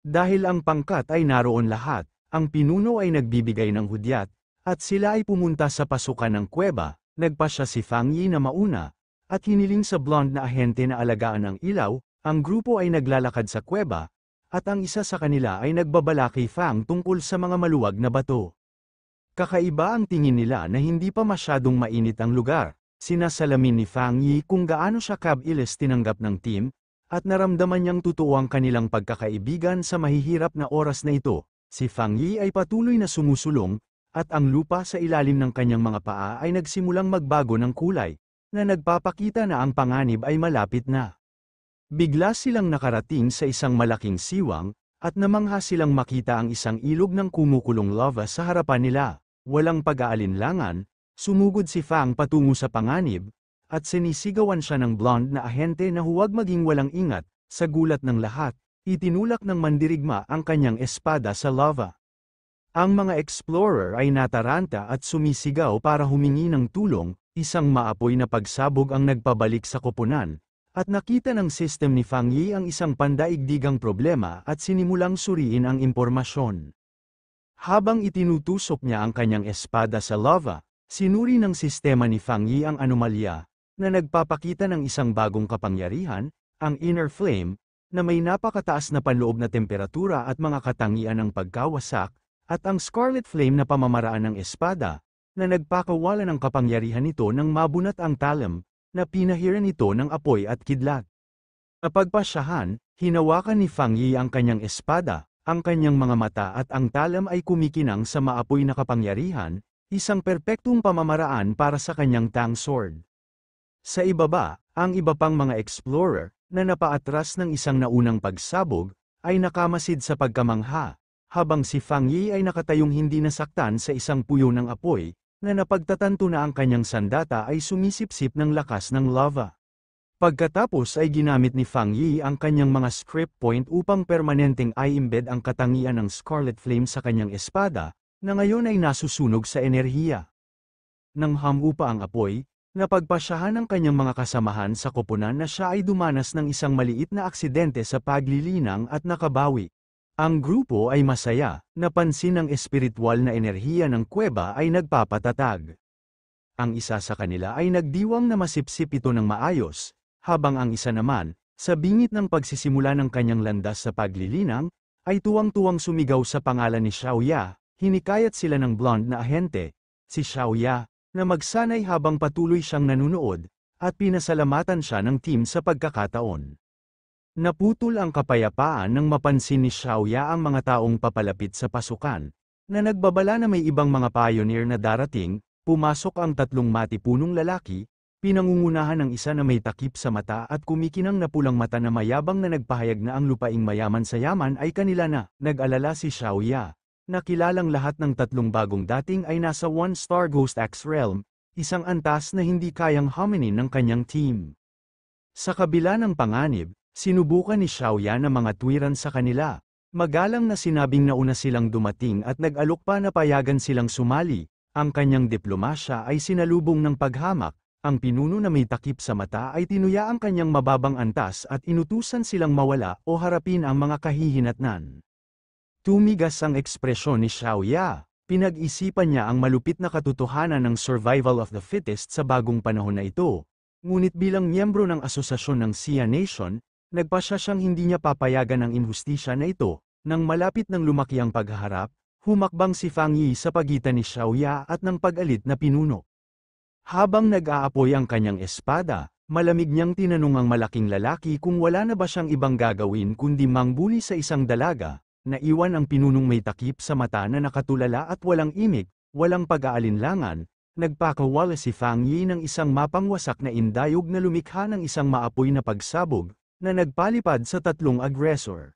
[SPEAKER 1] Dahil ang pangkat ay naroon lahat, ang pinuno ay nagbibigay ng hudyat, at sila ay pumunta sa pasukan ng kuweba. Nagpa siya si Fang Yi na mauna, at hiniling sa blonde na ahente na alagaan ang ilaw. Ang grupo ay naglalakad sa kuweba, at ang isa sa kanila ay nagbabala kay Fang tungkol sa mga maluwag na bato. Kakaiba ang tingin nila na hindi pa masyadong mainit ang lugar. Sinasalamin ni Fang Yi kung gaano siya kabilis tinanggap ng team, at naramdaman niyang totoo ang kanilang pagkakaibigan sa mahihirap na oras na ito. Si Fang Yi ay patuloy na sumusulong, at ang lupa sa ilalim ng kanyang mga paa ay nagsimulang magbago ng kulay, na nagpapakita na ang panganib ay malapit na. Bigla silang nakarating sa isang malaking siwang, at namangha silang makita ang isang ilog ng kumukulong lava sa harapan nila. Walang pag-aalinlangan, sumugod si Fang patungo sa panganib, at sinisigawan siya ng blonde na ahente na huwag maging walang ingat. Sa gulat ng lahat, itinulak ng mandirigma ang kanyang espada sa lava. Ang mga explorer ay nataranta at sumisigaw para humingi ng tulong. Isang maapoy na pagsabog ang nagpabalik sa koponan, at nakita ng system ni Fang Yi ang isang pandaigdigang problema at sinimulang suriin ang impormasyon. Habang itinutusok niya ang kanyang espada sa lava, sinuri ng sistema ni Fang Yi ang anomalya, na nagpapakita ng isang bagong kapangyarihan, ang Inner Flame, na may napakataas na panloob na temperatura at mga katangian ng pagkawasak, at ang Scarlet Flame na pamamaraan ng espada, na nagpakawala ng kapangyarihan nito nang mabunat ang talem, na pinahiran ito ng apoy at kidlat. Napagpasyahan, hinawakan ni Fang Yi ang kanyang espada, ang kanyang mga mata at ang talem ay kumikinang sa maapoy na kapangyarihan, isang perpektong pamamaraan para sa kanyang Tang Sword. Sa ibaba, ang iba pang mga explorer, na napaatras ng isang naunang pagsabog, ay nakamasid sa pagkamangha, habang si Fang Yi ay nakatayong hindi nasaktan sa isang puyo ng apoy, na napagtatanto na ang kanyang sandata ay sumisipsip ng lakas ng lava. Pagkatapos ay ginamit ni Fang Yi ang kanyang mga script point upang permanenteng i-embed ang katangian ng Scarlet Flame sa kanyang espada, na ngayon ay nasusunog sa enerhiya. Nang hamupa ang apoy, napagpasyahan ng kanyang mga kasamahan sa koponan na siya ay dumanas ng isang maliit na aksidente sa paglilinang at nakabawi. Ang grupo ay masaya, napansin ang espiritual na enerhiya ng kuweba ay nagpapatatag. Ang isa sa kanila ay nagdiwang na masipsip ito ng maayos, habang ang isa naman, sa bingit ng pagsisimula ng kanyang landas sa paglilinang, ay tuwang-tuwang sumigaw sa pangalan ni Xiaoya. Hinikayat sila ng blonde na ahente, si Xiaoya, na magsanay habang patuloy siyang nanunood, at pinasalamatan siya ng team sa pagkakataon. Naputol ang kapayapaan nang mapansin ni Xiaoya ang mga taong papalapit sa pasukan, na nagbabala na may ibang mga pioneer na darating. Pumasok ang tatlong matipunong lalaki, Pinangungunahan ng isa na may takip sa mata at kumikinang na pulang mata na mayabang na nagpahayag na ang lupaing mayaman sa yaman ay kanila na. Nag-alala si Xiaoya, na kilalang lahat ng tatlong bagong dating ay nasa 1-star Ghost X Realm, isang antas na hindi kayang haminin ng kanyang team. Sa kabila ng panganib, sinubukan ni Xiaoya na mga tuwiran sa kanila. Magalang na sinabing nauna silang dumating at nag-alok pa na payagan silang sumali. Ang kanyang diplomasya ay sinalubong ng paghamak. Ang pinuno na may takip sa mata ay tinuya ang kanyang mababang antas at inutusan silang mawala o harapin ang mga kahihinatnan. Tumigas ang ekspresyon ni Xiaoya. Pinag-isipan niya ang malupit na katotohanan ng survival of the fittest sa bagong panahon na ito. Ngunit bilang miyembro ng asosasyon ng Xia Nation, nagpasya siyang hindi niya papayagan ang inhustisya na ito. Nang malapit ng lumaki ang paghaharap, humakbang si Fang Yi sa pagitan ni Xiaoya at ng pag-alit na pinuno. Habang nag-aapoy ang kanyang espada, malamig niyang tinanong ang malaking lalaki kung wala na ba siyang ibang gagawin kundi mangbuli sa isang dalaga. Naiwan ang pinunong may takip sa mata na nakatulala at walang imik, walang pag-aalinlangan. Nagpakawala si Fang Yi ng isang mapangwasak na indayog na lumikha ng isang maapoy na pagsabog, na nagpalipad sa tatlong agresor.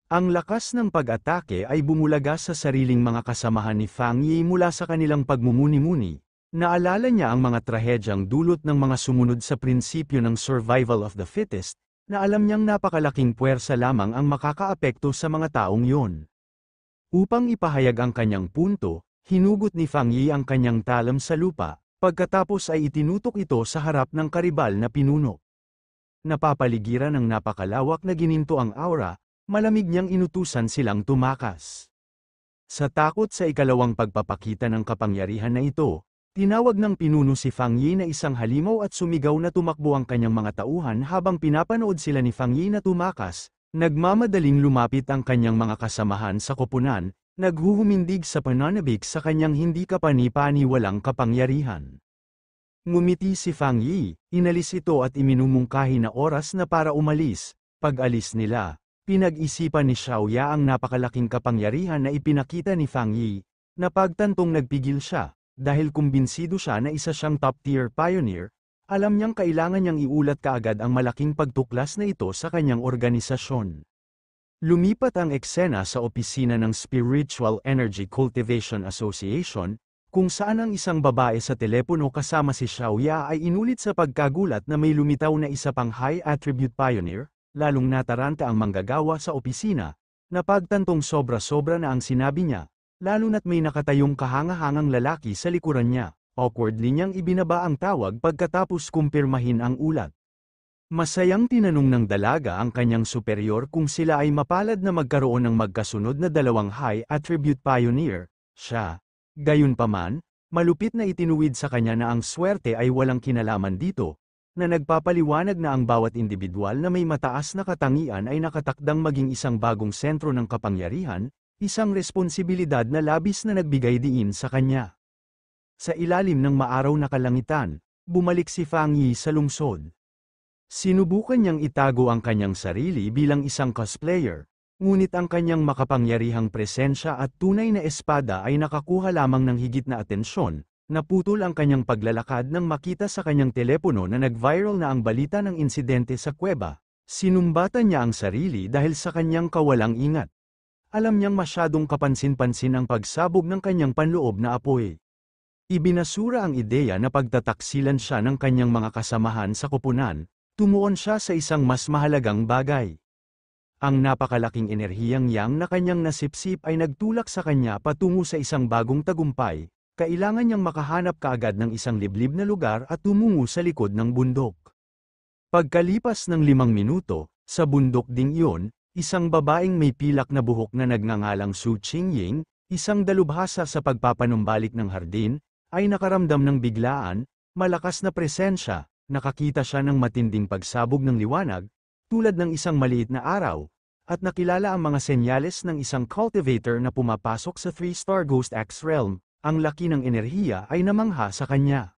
[SPEAKER 1] Ang lakas ng pag-atake ay bumulaga sa sariling mga kasamahan ni Fang Yi mula sa kanilang pagmumuni-muni. Naalala niya ang mga trahedyang dulot ng mga sumunod sa prinsipyo ng survival of the fittest, na alam niyang napakalaking puwersa lamang ang makakaapekto sa mga taong yon. Upang ipahayag ang kanyang punto, hinugot ni Fang Yi ang kanyang talam sa lupa, pagkatapos ay itinutok ito sa harap ng karibal na pinuno. Napapaligiran ng napakalawak na gininto ang aura, malamig niyang inutusan silang tumakas. Sa takot sa ikalawang pagpapakita ng kapangyarihan na ito, tinawag ng pinuno si Fang Yi na isang halimaw at sumigaw na tumakbo ang kanyang mga tauhan habang pinapanood sila ni Fang Yi na tumakas. Nagmamadaling lumapit ang kanyang mga kasamahan sa koponan, naghuhumindig sa pananabik sa kanyang hindi kapani-paniwalang kapangyarihan. Ngumiti si Fang Yi, inalis ito at iminumungkahi na oras na para umalis. Pag-alis nila, pinag-isipan ni Xiaoya ang napakalaking kapangyarihan na ipinakita ni Fang Yi, na pagtantong nagpigil siya. Dahil kumbinsido siya na isa siyang top-tier pioneer, alam niyang kailangan niyang iulat kaagad ang malaking pagtuklas na ito sa kanyang organisasyon. Lumipat ang eksena sa opisina ng Spiritual Energy Cultivation Association, kung saan ang isang babae sa telepono kasama si Xiaoya ay inulit sa pagkagulat na may lumitaw na isa pang high-attribute pioneer, lalong nataranta ang manggagawa sa opisina, na pagtantong sobra-sobra na ang sinabi niya. Lalo na't may nakatayong kahangahangang lalaki sa likuran niya. Awkwardly niyang ibinaba ang tawag pagkatapos kumpirmahin ang ulat. Masayang tinanong ng dalaga ang kanyang superior kung sila ay mapalad na magkaroon ng magkasunod na dalawang high-attribute pioneer, siya. Gayunpaman, malupit na itinuwid sa kanya na ang swerte ay walang kinalaman dito, na nagpapaliwanag na ang bawat individual na may mataas na katangian ay nakatakdang maging isang bagong sentro ng kapangyarihan, isang responsibilidad na labis na nagbigay diin sa kanya. Sa ilalim ng maaraw na kalangitan, bumalik si Fang Yi sa lungsod. Sinubukan niyang itago ang kanyang sarili bilang isang cosplayer, ngunit ang kanyang makapangyarihang presensya at tunay na espada ay nakakuha lamang ng higit na atensyon. Naputol ang kanyang paglalakad nang makita sa kanyang telepono na nag-viral na ang balita ng insidente sa kuweba. Sinumbatan niya ang sarili dahil sa kanyang kawalang ingat. Alam niyang masyadong kapansin-pansin ang pagsabog ng kanyang panloob na apoy. Ibinasura ang ideya na pagtataksilan siya ng kanyang mga kasamahan sa koponan, tumuon siya sa isang mas mahalagang bagay. Ang napakalaking enerhiyang yang na kanyang nasipsip ay nagtulak sa kanya patungo sa isang bagong tagumpay, kailangan niyang makahanap kaagad ng isang liblib na lugar at tumungo sa likod ng bundok. Pagkalipas ng 5 minuto, sa bundok ding iyon, isang babaeng may pilak na buhok na nagngangalang Su Qingying, isang dalubhasa sa pagpapanumbalik ng hardin, ay nakaramdam ng biglaan, malakas na presensya, nakakita siya ng matinding pagsabog ng liwanag, tulad ng isang maliit na araw, at nakilala ang mga senyales ng isang cultivator na pumapasok sa 3-star Ghost X Realm. Ang laki ng enerhiya ay namangha sa kanya.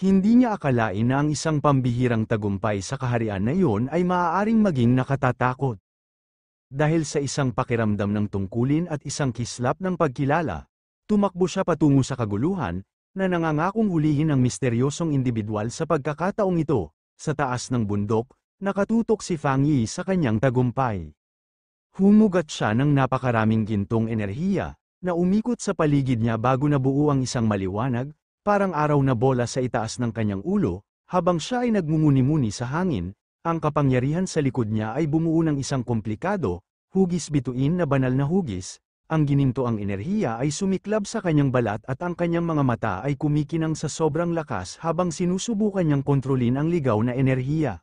[SPEAKER 1] Hindi niya akalain na ang isang pambihirang tagumpay sa kaharian na iyon ay maaaring maging nakatatakot. Dahil sa isang pakiramdam ng tungkulin at isang kislap ng pagkilala, tumakbo siya patungo sa kaguluhan, na nangangakong hulihin ang misteryosong individual sa pagkakataong ito. Sa taas ng bundok, nakatutok si Fang Yi sa kanyang tagumpay. Humugat siya ng napakaraming gintong enerhiya, na umikot sa paligid niya bago nabuo ang isang maliwanag, parang araw na bola sa itaas ng kanyang ulo, habang siya ay nagmumuni-muni sa hangin, ang kapangyarihan sa likod niya ay bumuo ng isang komplikado, hugis bituin na banal na hugis. Ang ginintoang enerhiya ay sumiklab sa kanyang balat at ang kanyang mga mata ay kumikinang sa sobrang lakas habang sinusubukan niyang kontrolin ang ligaw na enerhiya.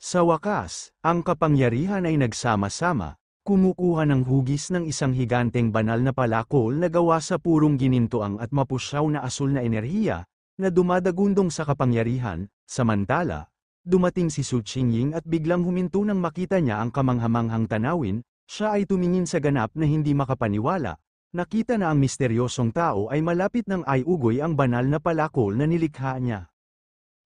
[SPEAKER 1] Sa wakas, ang kapangyarihan ay nagsama-sama, kumukuha ng hugis ng isang higanteng banal na palakol na gawa sa purong ginintoang at mapusyaw na asul na enerhiya, na dumadagundong sa kapangyarihan. Samantala, dumating si Su Qingying at biglang huminto nang makita niya ang kamanghamanghang tanawin. Siya ay tumingin sa ganap na hindi makapaniwala. Nakita na ang misteryosong tao ay malapit ng ay-ugoy ang banal na palakol na nilikha niya.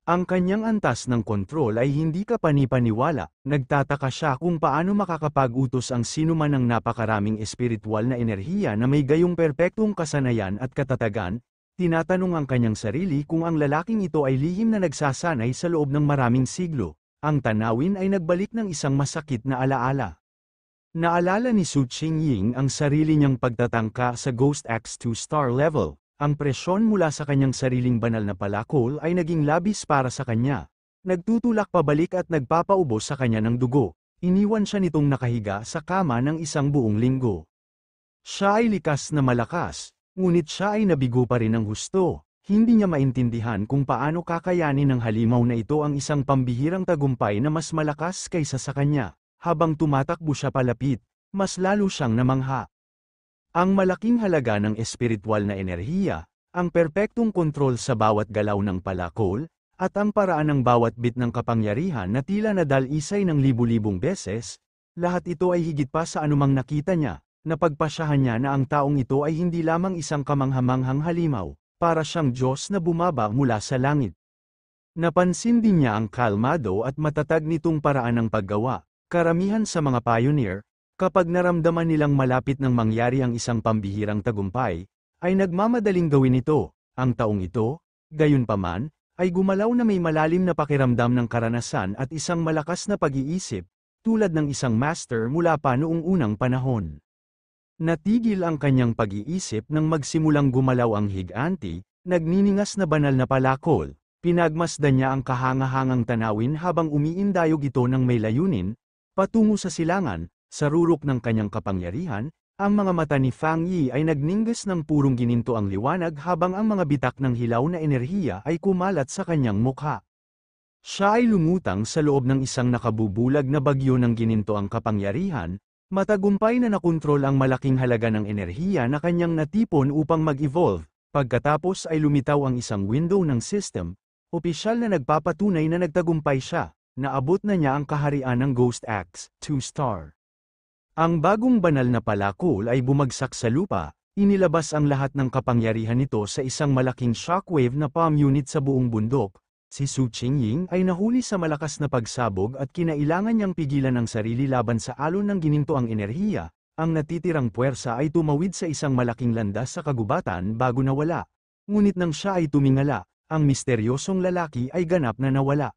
[SPEAKER 1] Ang kanyang antas ng kontrol ay hindi kapani-paniwala. Nagtataka siya kung paano makakapag-utos ang sinuman ng napakaraming espiritual na enerhiya na may gayong perpektong kasanayan at katatagan. Tinatanong ang kanyang sarili kung ang lalaking ito ay lihim na nagsasanay sa loob ng maraming siglo. Ang tanawin ay nagbalik ng isang masakit na alaala. Naalala ni Su Qingying ang sarili niyang pagtatangka sa Ghost X 2-star level. Ang presyon mula sa kanyang sariling banal na palakol ay naging labis para sa kanya. Nagtutulak pabalik at nagpapaubos sa kanya ng dugo. Iniwan siya nitong nakahiga sa kama ng isang buong linggo. Siya ay likas na malakas, ngunit siya ay nabigo pa rin ng husto. Hindi niya maintindihan kung paano kakayanin ng halimaw na ito ang isang pambihirang tagumpay na mas malakas kaysa sa kanya. Habang tumatakbo siya palapit, mas lalo siyang namangha. Ang malaking halaga ng espiritual na enerhiya, ang perpektong kontrol sa bawat galaw ng palakol, at ang paraan ng bawat bit ng kapangyarihan na tila nadal-isay ng libu-libong beses, lahat ito ay higit pa sa anumang nakita niya. Napagpasyahan niya na ang taong ito ay hindi lamang isang kamanghamanghang halimaw, para siyang Diyos na bumaba mula sa langit. Napansin din niya ang kalmado at matatag nitong paraan ng paggawa. Karamihan sa mga pioneer, kapag naramdaman nilang malapit ng mangyari ang isang pambihirang tagumpay, ay nagmamadaling gawin ito. Ang taong ito, gayunpaman, ay gumalaw na may malalim na pakiramdam ng karanasan at isang malakas na pag-iisip, tulad ng isang master mula pa noong unang panahon. Natigil ang kanyang pag-iisip nang magsimulang gumalaw ang higanti, nagniningas na banal na palakol. Pinagmasdan niya ang kahangahangang tanawin habang umiindayog ito ng may layunin. Patungo sa silangan, sa rurok ng kanyang kapangyarihan, ang mga mata ni Fang Yi ay nagninggas ng purong gininto ang liwanag habang ang mga bitak ng hilaw na enerhiya ay kumalat sa kanyang mukha. Siya ay lumutang sa loob ng isang nakabubulag na bagyo ng gininto ang kapangyarihan, matagumpay na nakontrol ang malaking halaga ng enerhiya na kanyang natipon upang mag-evolve. Pagkatapos ay lumitaw ang isang window ng system, opisyal na nagpapatunay na nagtagumpay siya. Naabot na niya ang kaharian ng Ghost X 2-star. Ang bagong banal na palakol ay bumagsak sa lupa, inilabas ang lahat ng kapangyarihan nito sa isang malaking shockwave na palm unit sa buong bundok. Si Su Qingying ay nahuli sa malakas na pagsabog at kinailangan niyang pigilan ang sarili laban sa alon ng ginintoang enerhiya. Ang natitirang puwersa ay tumawid sa isang malaking landas sa kagubatan bago nawala. Ngunit nang siya ay tumingala, ang misteryosong lalaki ay ganap na nawala.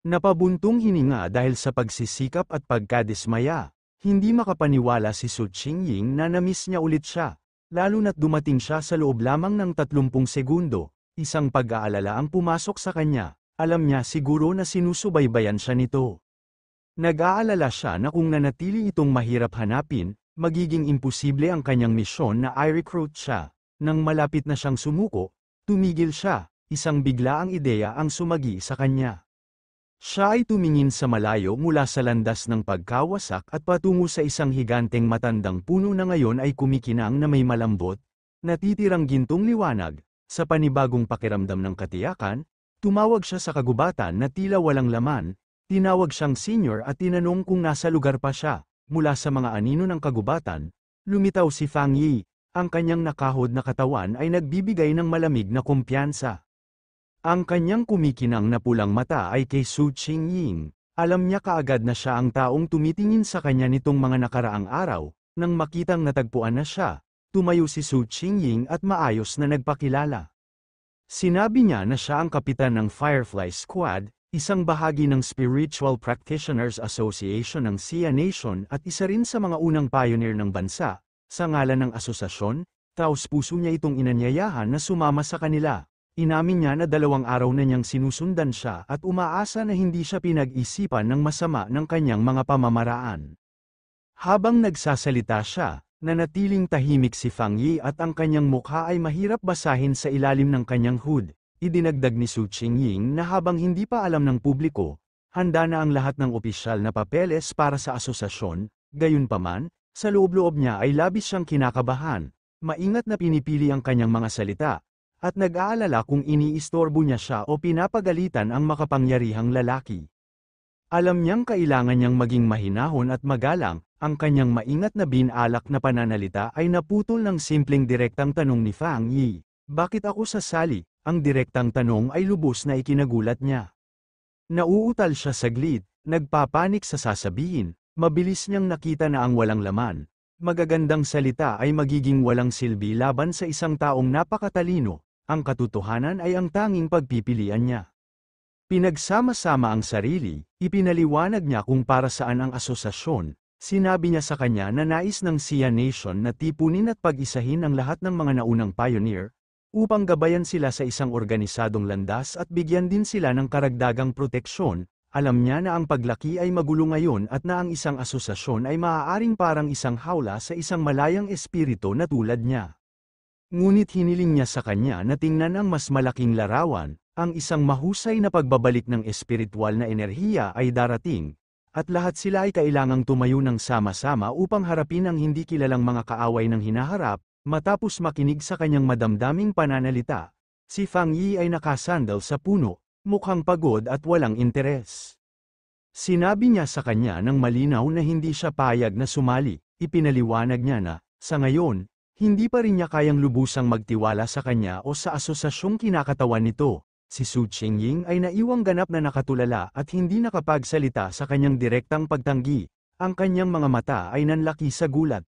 [SPEAKER 1] Napabuntong hininga dahil sa pagsisikap at pagkadismaya. Hindi makapaniwala si Su Qingying na namiss niya ulit siya, lalo na't dumating siya sa loob lamang ng 30 segundo. Isang pag-aalala ang pumasok sa kanya, alam niya siguro na sinusubaybayan siya nito. Nag-aalala siya na kung nanatili itong mahirap hanapin, magiging imposible ang kanyang misyon na i-recruit siya. Nang malapit na siyang sumuko, tumigil siya, isang biglaang ideya ang sumagi sa kanya. Siya ay tumingin sa malayo mula sa landas ng pagkawasak at patungo sa isang higanteng matandang puno na ngayon ay kumikinang na may malambot, natitirang gintong liwanag. Sa panibagong pakiramdam ng katiyakan, tumawag siya sa kagubatan na tila walang laman, tinawag siyang senior at tinanong kung nasa lugar pa siya. Mula sa mga anino ng kagubatan, lumitaw si Fang Yi, ang kanyang nakahod na katawan ay nagbibigay ng malamig na kumpiyansa. Ang kanyang kumikinang na pulang mata ay kay Su Qingying. Alam niya kaagad na siya ang taong tumitingin sa kanya nitong mga nakaraang araw. Nang makitang natagpuan na siya, tumayo si Su Qingying at maayos na nagpakilala. Sinabi niya na siya ang kapitan ng Firefly Squad, isang bahagi ng Spiritual Practitioners Association ng Sia Nation at isa rin sa mga unang pioneer ng bansa. Sa ngalan ng asosasyon, taos-puso niya itong inanyayahan na sumama sa kanila. Inamin niya na 2 araw na niyang sinusundan siya at umaasa na hindi siya pinag-isipan ng masama ng kanyang mga pamamaraan. Habang nagsasalita siya, nanatiling tahimik si Fang Yi at ang kanyang mukha ay mahirap basahin sa ilalim ng kanyang hood. Idinagdag ni Su Qingying na habang hindi pa alam ng publiko, handa na ang lahat ng opisyal na papeles para sa asosasyon, gayunpaman, sa loob-loob niya ay labis siyang kinakabahan, maingat na pinipili ang kanyang mga salita, at nag-aalala kung iniistorbo niya siya o pinapagalitan ang makapangyarihang lalaki. Alam niyang kailangan niyang maging mahinahon at magalang. Ang kanyang maingat na binalak na pananalita ay naputol ng simpleng direktang tanong ni Fang Yi. Bakit ako sasali? Ang direktang tanong ay lubos na ikinagulat niya. Nauutal siya saglit, nagpapanik sa sasabihin, mabilis niyang nakita na ang walang laman. Magagandang salita ay magiging walang silbi laban sa isang taong napakatalino, ang katotohanan ay ang tanging pagpipilian niya. Pinagsama-sama ang sarili, ipinaliwanag niya kung para saan ang asosasyon. Sinabi niya sa kanya na nais ng Sia Nation na tipunin at pag-isahin ang lahat ng mga naunang pioneer, upang gabayan sila sa isang organisadong landas at bigyan din sila ng karagdagang proteksyon. Alam niya na ang paglaki ay magulo ngayon at na ang isang asosasyon ay maaaring parang isang hawla sa isang malayang espiritu na tulad niya. Ngunit hiniling niya sa kanya na tingnan ang mas malaking larawan, ang isang mahusay na pagbabalik ng espiritual na enerhiya ay darating. At lahat sila ay kailangang tumayo ng sama-sama upang harapin ang hindi kilalang mga kaaway ng hinaharap. Matapos makinig sa kanyang madamdaming pananalita, si Fang Yi ay nakasandal sa puno, mukhang pagod at walang interes. Sinabi niya sa kanya ng malinaw na hindi siya payag na sumali. Ipinaliwanag niya na, sa ngayon, hindi pa rin niya kayang lubusang magtiwala sa kanya o sa asosasyong kinakatawan nito. Si Su Qingying ay naiwang ganap na nakatulala at hindi nakapagsalita sa kanyang direktang pagtanggi. Ang kanyang mga mata ay nanlaki sa gulat.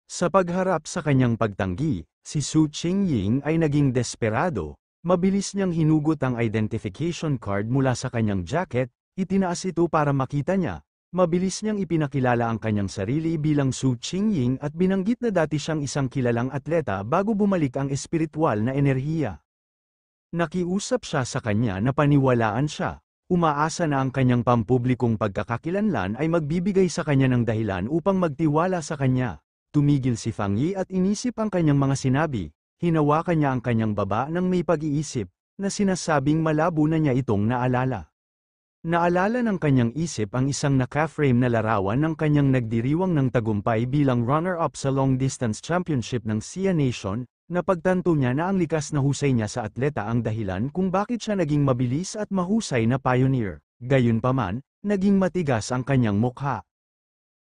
[SPEAKER 1] Sa pagharap sa kanyang pagtanggi, si Su Qingying ay naging desperado. Mabilis niyang hinugot ang identification card mula sa kanyang jacket, itinaas ito para makita niya. Mabilis niyang ipinakilala ang kanyang sarili bilang Su Qingying at binanggit na dati siyang isang kilalang atleta bago bumalik ang espiritual na enerhiya. Nakiusap siya sa kanya na paniwalaan siya. Umaasa na ang kanyang pampublikong pagkakakilanlan ay magbibigay sa kanya ng dahilan upang magtiwala sa kanya. Tumigil si Fang Yi at inisip ang kanyang mga sinabi. Hinawakan niya ang kanyang baba ng may pag-iisip, na sinasabing malabo na niya itong naalala. Naalala ng kanyang isip ang isang naka-frame na larawan ng kanyang nagdiriwang ng tagumpay bilang runner-up sa long-distance championship ng Sia Nation. Napagtanto niya na ang likas na husay niya sa atleta ang dahilan kung bakit siya naging mabilis at mahusay na pioneer. Gayunpaman, naging matigas ang kanyang mukha.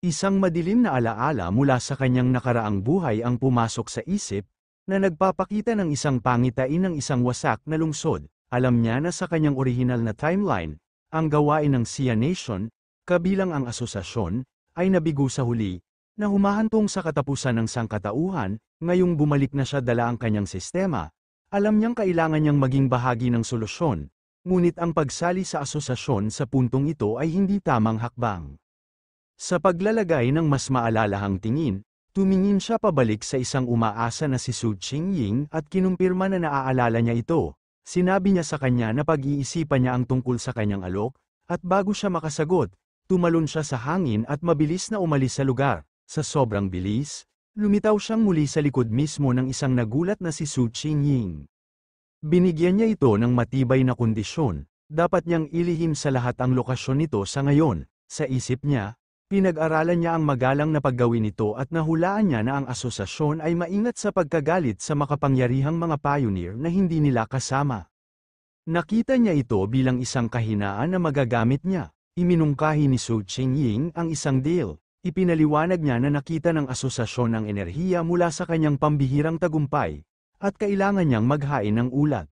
[SPEAKER 1] Isang madilim na alaala mula sa kanyang nakaraang buhay ang pumasok sa isip, na nagpapakita ng isang pangitain ng isang wasak na lungsod. Alam niya na sa kanyang orihinal na timeline, ang gawain ng Sia Nation, kabilang ang asosasyon, ay nabigo sa huli, na humahantong sa katapusan ng sangkatauhan. Ngayong bumalik na siya dala ang kanyang sistema, alam niyang kailangan niyang maging bahagi ng solusyon, ngunit ang pagsali sa asosasyon sa puntong ito ay hindi tamang hakbang. Sa paglalagay ng mas maalalahang tingin, tumingin siya pabalik sa isang umaasa na si Su Qingying at kinumpirma na naaalala niya ito. Sinabi niya sa kanya na pag-iisipan niya ang tungkol sa kanyang alok, at bago siya makasagot, tumalon siya sa hangin at mabilis na umalis sa lugar. Sa sobrang bilis, lumitaw siyang muli sa likod mismo ng isang nagulat na si Su Qingying. Binigyan niya ito ng matibay na kondisyon, dapat niyang ilihim sa lahat ang lokasyon nito sa ngayon. Sa isip niya, pinag-aralan niya ang magalang na paggawin nito at nahulaan niya na ang asosasyon ay maingat sa pagkagalit sa makapangyarihang mga pioneer na hindi nila kasama. Nakita niya ito bilang isang kahinaan na magagamit niya. Iminungkahi ni Su Qingying ang isang deal. Ipinaliwanag niya na nakita ng asosasyon ang enerhiya mula sa kanyang pambihirang tagumpay, at kailangan niyang maghain ng ulat.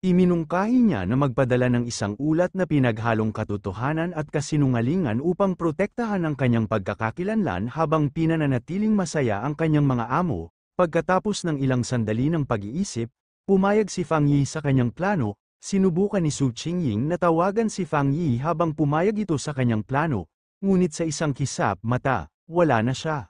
[SPEAKER 1] Iminungkahi niya na magpadala ng isang ulat na pinaghalong katotohanan at kasinungalingan upang protektahan ang kanyang pagkakakilanlan habang pinananatiling masaya ang kanyang mga amo. Pagkatapos ng ilang sandali ng pag-iisip, Pumayag si Fang Yi sa kanyang plano, sinubukan ni Su Qingying na tawagan si Fang Yi habang pumayag ito sa kanyang plano, ngunit sa isang kisap mata, wala na siya.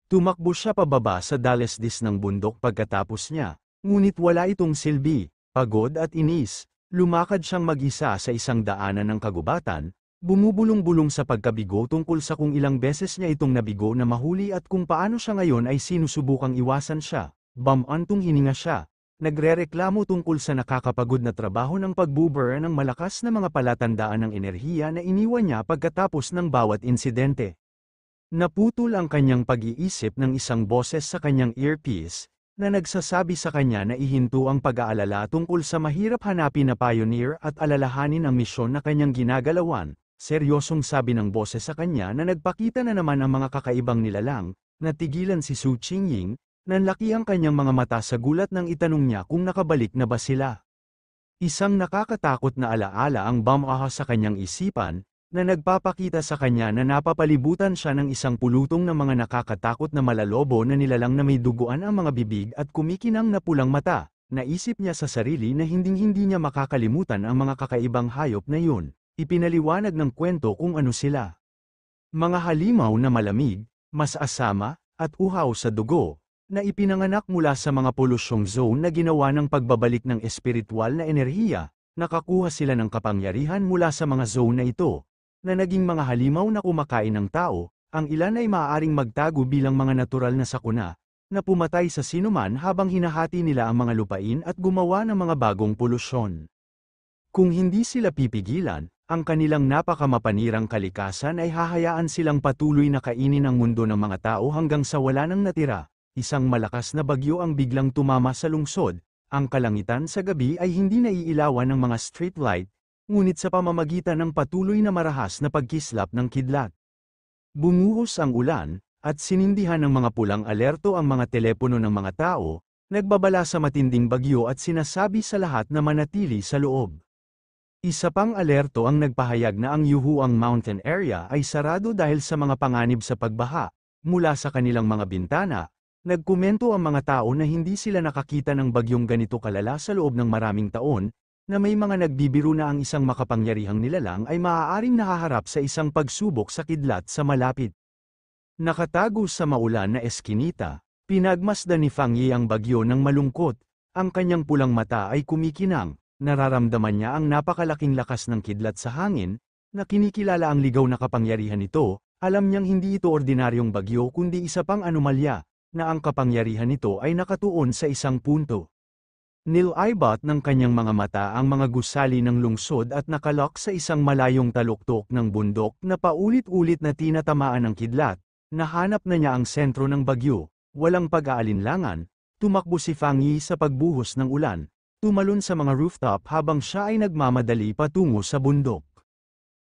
[SPEAKER 1] Tumakbo siya pababa sa dalesdis ng bundok pagkatapos niya, ngunit wala itong silbi, pagod at inis, lumakad siyang mag-isa sa isang daanan ng kagubatan, bumubulong-bulong sa pagkabigo tungkol sa kung ilang beses niya itong nabigo na mahuli at kung paano siya ngayon ay sinusubukang iwasan siya. Bamantong hininga siya, nagrereklamo tungkol sa nakakapagod na trabaho ng pagbuburn ng malakas na mga palatandaan ng enerhiya na iniwan niya pagkatapos ng bawat insidente. Naputol ang kanyang pag-iisip ng isang boses sa kanyang earpiece, na nagsasabi sa kanya na ihinto ang pag-aalala tungkol sa mahirap hanapin na pioneer at alalahanin ang misyon na kanyang ginagalawan. Seryosong sabi ng boses sa kanya na nagpakita na naman ang mga kakaibang nilalang, natigilan si Su Qingying, nanlaki ang kanyang mga mata sa gulat nang itanong niya kung nakabalik na ba sila. Isang nakakatakot na alaala ang bumaha sa kanyang isipan, na nagpapakita sa kanya na napapalibutan siya ng isang pulutong ng mga nakakatakot na malalobo na nilalang na may duguan ang mga bibig at kumikinang na pulang mata. Naisip niya sa sarili na hinding-hindi niya makakalimutan ang mga kakaibang hayop na yun. Ipinaliwanag ng kwento kung ano sila. Mga halimaw na malamig, mas asama, at uhaw sa dugo, na ipinanganak mula sa mga polusyong zone na ginawa ng pagbabalik ng espiritual na enerhiya, nakakuha sila ng kapangyarihan mula sa mga zone na ito, na naging mga halimaw na kumakain ng tao, ang ilan ay maaaring magtago bilang mga natural na sakuna, na pumatay sa sinuman habang hinahati nila ang mga lupain at gumawa ng mga bagong polusyon. Kung hindi sila pipigilan, ang kanilang napakamapanirang kalikasan ay hahayaan silang patuloy na kainin ang mundo ng mga tao hanggang sa wala nang natira. Isang malakas na bagyo ang biglang tumama sa lungsod, ang kalangitan sa gabi ay hindi naiilawan ng mga streetlight, ngunit sa pamamagitan ng patuloy na marahas na pagkislap ng kidlat. Bumuhos ang ulan, at sinindihan ng mga pulang alerto ang mga telepono ng mga tao, nagbabala sa matinding bagyo at sinasabi sa lahat na manatili sa loob. Isa pang alerto ang nagpahayag na ang Yuhuang Mountain Area ay sarado dahil sa mga panganib sa pagbaha. Mula sa kanilang mga bintana, nagkomento ang mga tao na hindi sila nakakita ng bagyong ganito kalala sa loob ng maraming taon, na may mga nagbibiro na ang isang makapangyarihang nilalang ay maaaring nahaharap sa isang pagsubok sa kidlat sa malapit. Nakatago sa maulan na eskinita, pinagmasdan ni Fang Yi ang bagyo ng malungkot, ang kanyang pulang mata ay kumikinang. Nararamdaman niya ang napakalaking lakas ng kidlat sa hangin, na kinikilala ang ligaw na kapangyarihan nito, alam niyang hindi ito ordinaryong bagyo kundi isa pang anomalya, na ang kapangyarihan nito ay nakatuon sa isang punto. Nilaibat ng kanyang mga mata ang mga gusali ng lungsod at nakalok sa isang malayong taluktok ng bundok na paulit-ulit na tinatamaan ng kidlat, nahanap na niya ang sentro ng bagyo, walang pag-aalinlangan, tumakbo si Fang Yi sa pagbuhos ng ulan. Tumalon sa mga rooftop habang siya ay nagmamadali patungo sa bundok.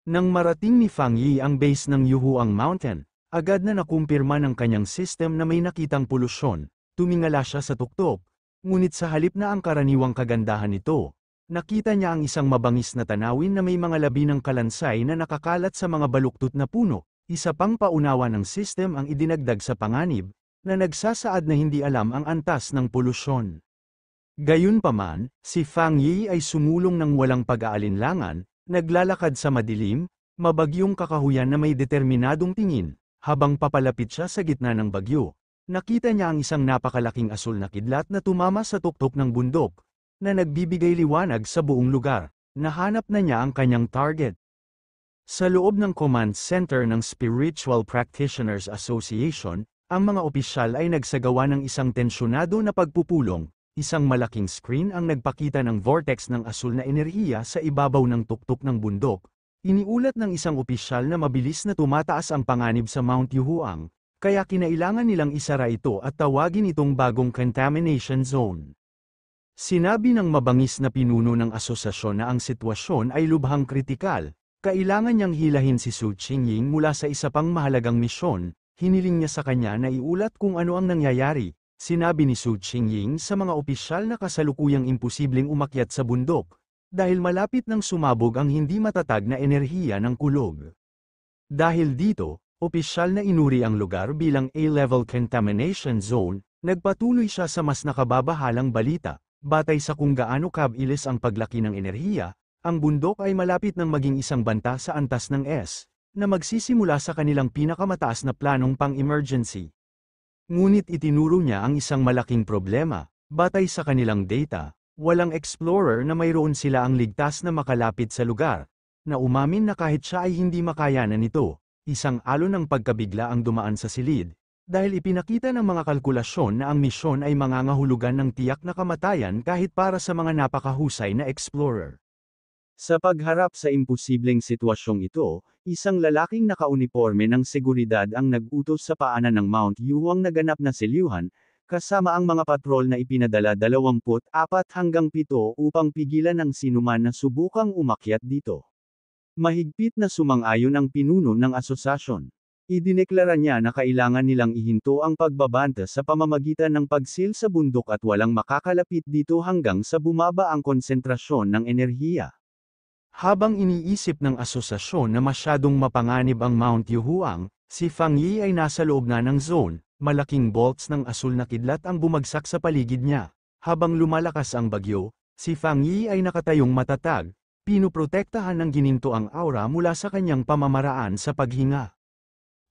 [SPEAKER 1] Nang marating ni Fang Yi ang base ng Yuhuang Mountain, agad na nakumpirma ng kanyang system na may nakitang polusyon, tumingala siya sa tuktok, ngunit sa halip na ang karaniwang kagandahan nito, nakita niya ang isang mabangis na tanawin na may mga labi ng kalansay na nakakalat sa mga baluktot na puno, isa pang paunawa ng system ang idinagdag sa panganib, na nagsasaad na hindi alam ang antas ng polusyon. Gayunpaman, si Fang Yi ay sumulong ng walang pag-aalinlangan, naglalakad sa madilim, mabagyong kakahuyan na may determinadong tingin, habang papalapit siya sa gitna ng bagyo. Nakita niya ang isang napakalaking asul na kidlat na tumama sa tuktok ng bundok, na nagbibigay liwanag sa buong lugar. Nahanap na niya ang kanyang target. Sa loob ng command center ng Spiritual Practitioners Association, ang mga opisyal ay nagsagawa ng isang tensyonado na pagpupulong. Isang malaking screen ang nagpakita ng vortex ng asul na enerhiya sa ibabaw ng tuktok ng bundok. Iniulat ng isang opisyal na mabilis na tumataas ang panganib sa Mount Yuhuang, kaya kinailangan nilang isara ito at tawagin itong bagong contamination zone. Sinabi ng mabangis na pinuno ng asosasyon na ang sitwasyon ay lubhang kritikal, kailangan niyang hilahin si Su Qingying mula sa isa pang mahalagang misyon, hiniling niya sa kanya na iulat kung ano ang nangyayari. Sinabi ni Su Qingying sa mga opisyal na kasalukuyang imposibleng umakyat sa bundok, dahil malapit nang sumabog ang hindi matatag na enerhiya ng kulog. Dahil dito, opisyal na inuri ang lugar bilang A-level contamination zone, nagpatuloy siya sa mas nakababahalang balita. batay sa kung gaano kabilis ang paglaki ng enerhiya, ang bundok ay malapit ng maging isang banta sa antas ng S, na magsisimula sa kanilang pinakamataas na planong pang-emergency. Ngunit itinuro niya ang isang malaking problema, batay sa kanilang data, walang explorer na mayroon sila ang ligtas na makalapit sa lugar, na umamin na kahit siya ay hindi makayanan nito, isang alon ng pagkabigla ang dumaan sa silid, dahil ipinakita ng mga kalkulasyon na ang misyon ay mangangahulugan ng tiyak na kamatayan kahit para sa mga napakahusay na explorer. Sa pagharap sa imposibleng sitwasyong ito, isang lalaking nakauniporme ng seguridad ang nag-utos sa paanan ng Mount Yuang naganap na selyuhan, kasama ang mga patrol na ipinadala 24 hanggang 7 upang pigilan ang sinuman na subukang umakyat dito. Mahigpit na sumang-ayon ang pinuno ng asosasyon. Idineklara niya na kailangan nilang ihinto ang pagbabanta sa pamamagitan ng pagsil sa bundok at walang makakalapit dito hanggang sa bumaba ang konsentrasyon ng enerhiya. Habang iniisip ng asosasyon na masyadong mapanganib ang Mount Yuhuang, si Fang Yi ay nasa loob na ng zone, malaking bolts ng asul na kidlat ang bumagsak sa paligid niya. Habang lumalakas ang bagyo, si Fang Yi ay nakatayong matatag, pinuprotektahan ng gininto ang aura mula sa kanyang pamamaraan sa paghinga.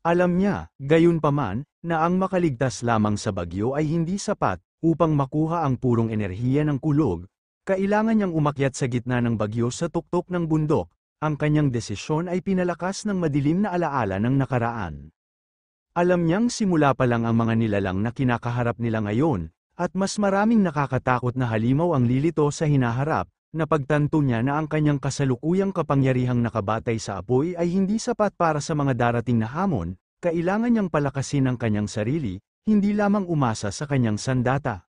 [SPEAKER 1] Alam niya, gayunpaman, na ang makaligtas lamang sa bagyo ay hindi sapat, upang makuha ang purong enerhiya ng kulog, kailangan niyang umakyat sa gitna ng bagyo sa tuktok ng bundok, ang kanyang desisyon ay pinalakas ng madilim na alaala ng nakaraan. Alam niyang simula pa lang ang mga nilalang na kinakaharap nila ngayon, at mas maraming nakakatakot na halimaw ang lilito sa hinaharap, napagtanto niya na ang kanyang kasalukuyang kapangyarihang nakabatay sa apoy ay hindi sapat para sa mga darating na hamon, kailangan niyang palakasin ang kanyang sarili, hindi lamang umasa sa kanyang sandata.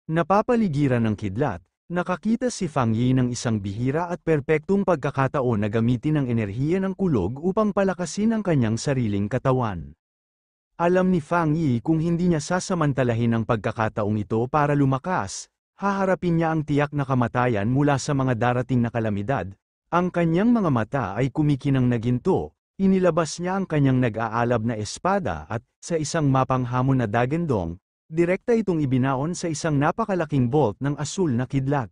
[SPEAKER 1] Napapaligiran ng kidlat, nakakita si Fang Yi ng isang bihira at perpektong pagkakataon na gamitin ang enerhiya ng kulog upang palakasin ang kanyang sariling katawan. Alam ni Fang Yi kung hindi niya sasamantalahin ang pagkakataong ito para lumakas, haharapin niya ang tiyak na kamatayan mula sa mga darating na kalamidad. Ang kanyang mga mata ay kumikinang na ginto, inilabas niya ang kanyang nag-aalab na espada at, sa isang mapanghamon na dagendong, direkta itong ibinaon sa isang napakalaking bolt ng asul na kidlat.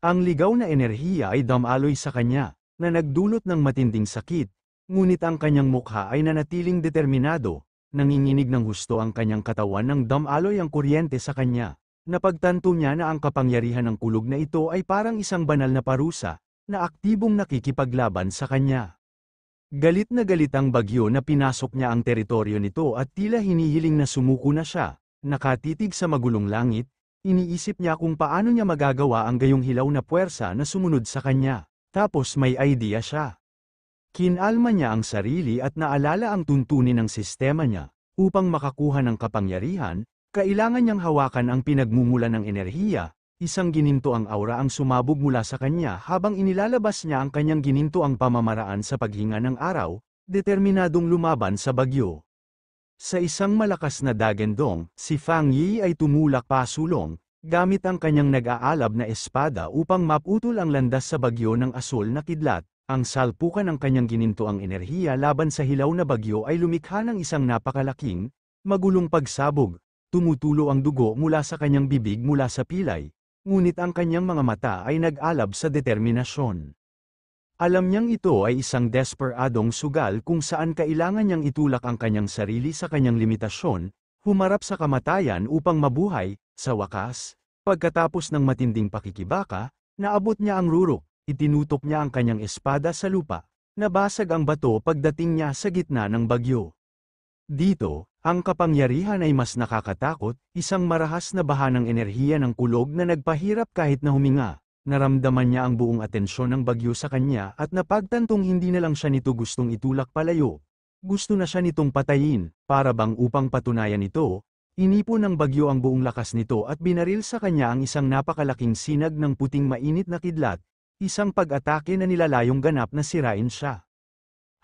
[SPEAKER 1] Ang ligaw na enerhiya ay dumaloy sa kanya, na nagdulot ng matinding sakit, ngunit ang kanyang mukha ay nanatiling determinado, nanginginig ng husto ang kanyang katawan nang dumaloy ang kuryente sa kanya. Napagtanto niya na ang kapangyarihan ng kulog na ito ay parang isang banal na parusa, na aktibong nakikipaglaban sa kanya. Galit na galit ang bagyo na pinasok niya ang teritoryo nito at tila hinihiling na sumuko na siya, nakatitig sa magulong langit, iniisip niya kung paano niya magagawa ang gayong hilaw na puwersa na sumunod sa kanya, tapos may idea siya. Kinalma niya ang sarili at naalala ang tuntunin ng sistema niya, upang makakuha ng kapangyarihan, kailangan niyang hawakan ang pinagmumulan ng enerhiya, isang gininto ang aura ang sumabog mula sa kanya habang inilalabas niya ang kanyang gininto ang pamamaraan sa paghinga ng araw, determinadong lumaban sa bagyo. Sa isang malakas na dagendong, si Fang Yi ay tumulak pasulong, gamit ang kanyang nag-aalab na espada upang maputol ang landas sa bagyo ng asul na kidlat. Ang salpukan ng kanyang gininto ang enerhiya laban sa hilaw na bagyo ay lumikha ng isang napakalaking, magulong pagsabog. Tumutulo ang dugo mula sa kanyang bibig mula sa pilay, ngunit ang kanyang mga mata ay nag-alab sa determinasyon. Alam niyang ito ay isang desperadong sugal kung saan kailangan niyang itulak ang kanyang sarili sa kanyang limitasyon, humarap sa kamatayan upang mabuhay. Sa wakas, pagkatapos ng matinding pakikibaka, naabot niya ang rurok, itinutok niya ang kanyang espada sa lupa, nabasag ang bato pagdating niya sa gitna ng bagyo. Dito, ang kapangyarihan ay mas nakakatakot, isang marahas na baha ng enerhiya ng kulog na nagpahirap kahit na huminga. Naramdaman niya ang buong atensyon ng bagyo sa kanya at napagtantong hindi na lang siya nito gustong itulak palayo. Gusto na siya nitong patayin, para bang upang patunayan ito, inipon ng bagyo ang buong lakas nito at binaril sa kanya ang isang napakalaking sinag ng puting mainit na kidlat, isang pag-atake na nilalayong ganap na sirain siya.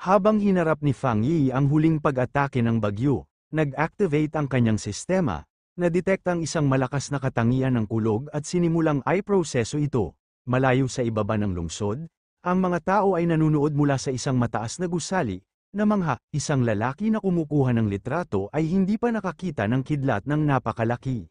[SPEAKER 1] Habang hinarap ni Fang Yi ang huling pag-atake ng bagyo, nag-activate ang kanyang sistema, na-detect ang isang malakas na katangian ng kulog at sinimulang i-proseso ito. Malayo sa ibaba ng lungsod, ang mga tao ay nanunood mula sa isang mataas na gusali, na mangha, isang lalaki na kumukuha ng litrato ay hindi pa nakakita ng kidlat ng napakalaki.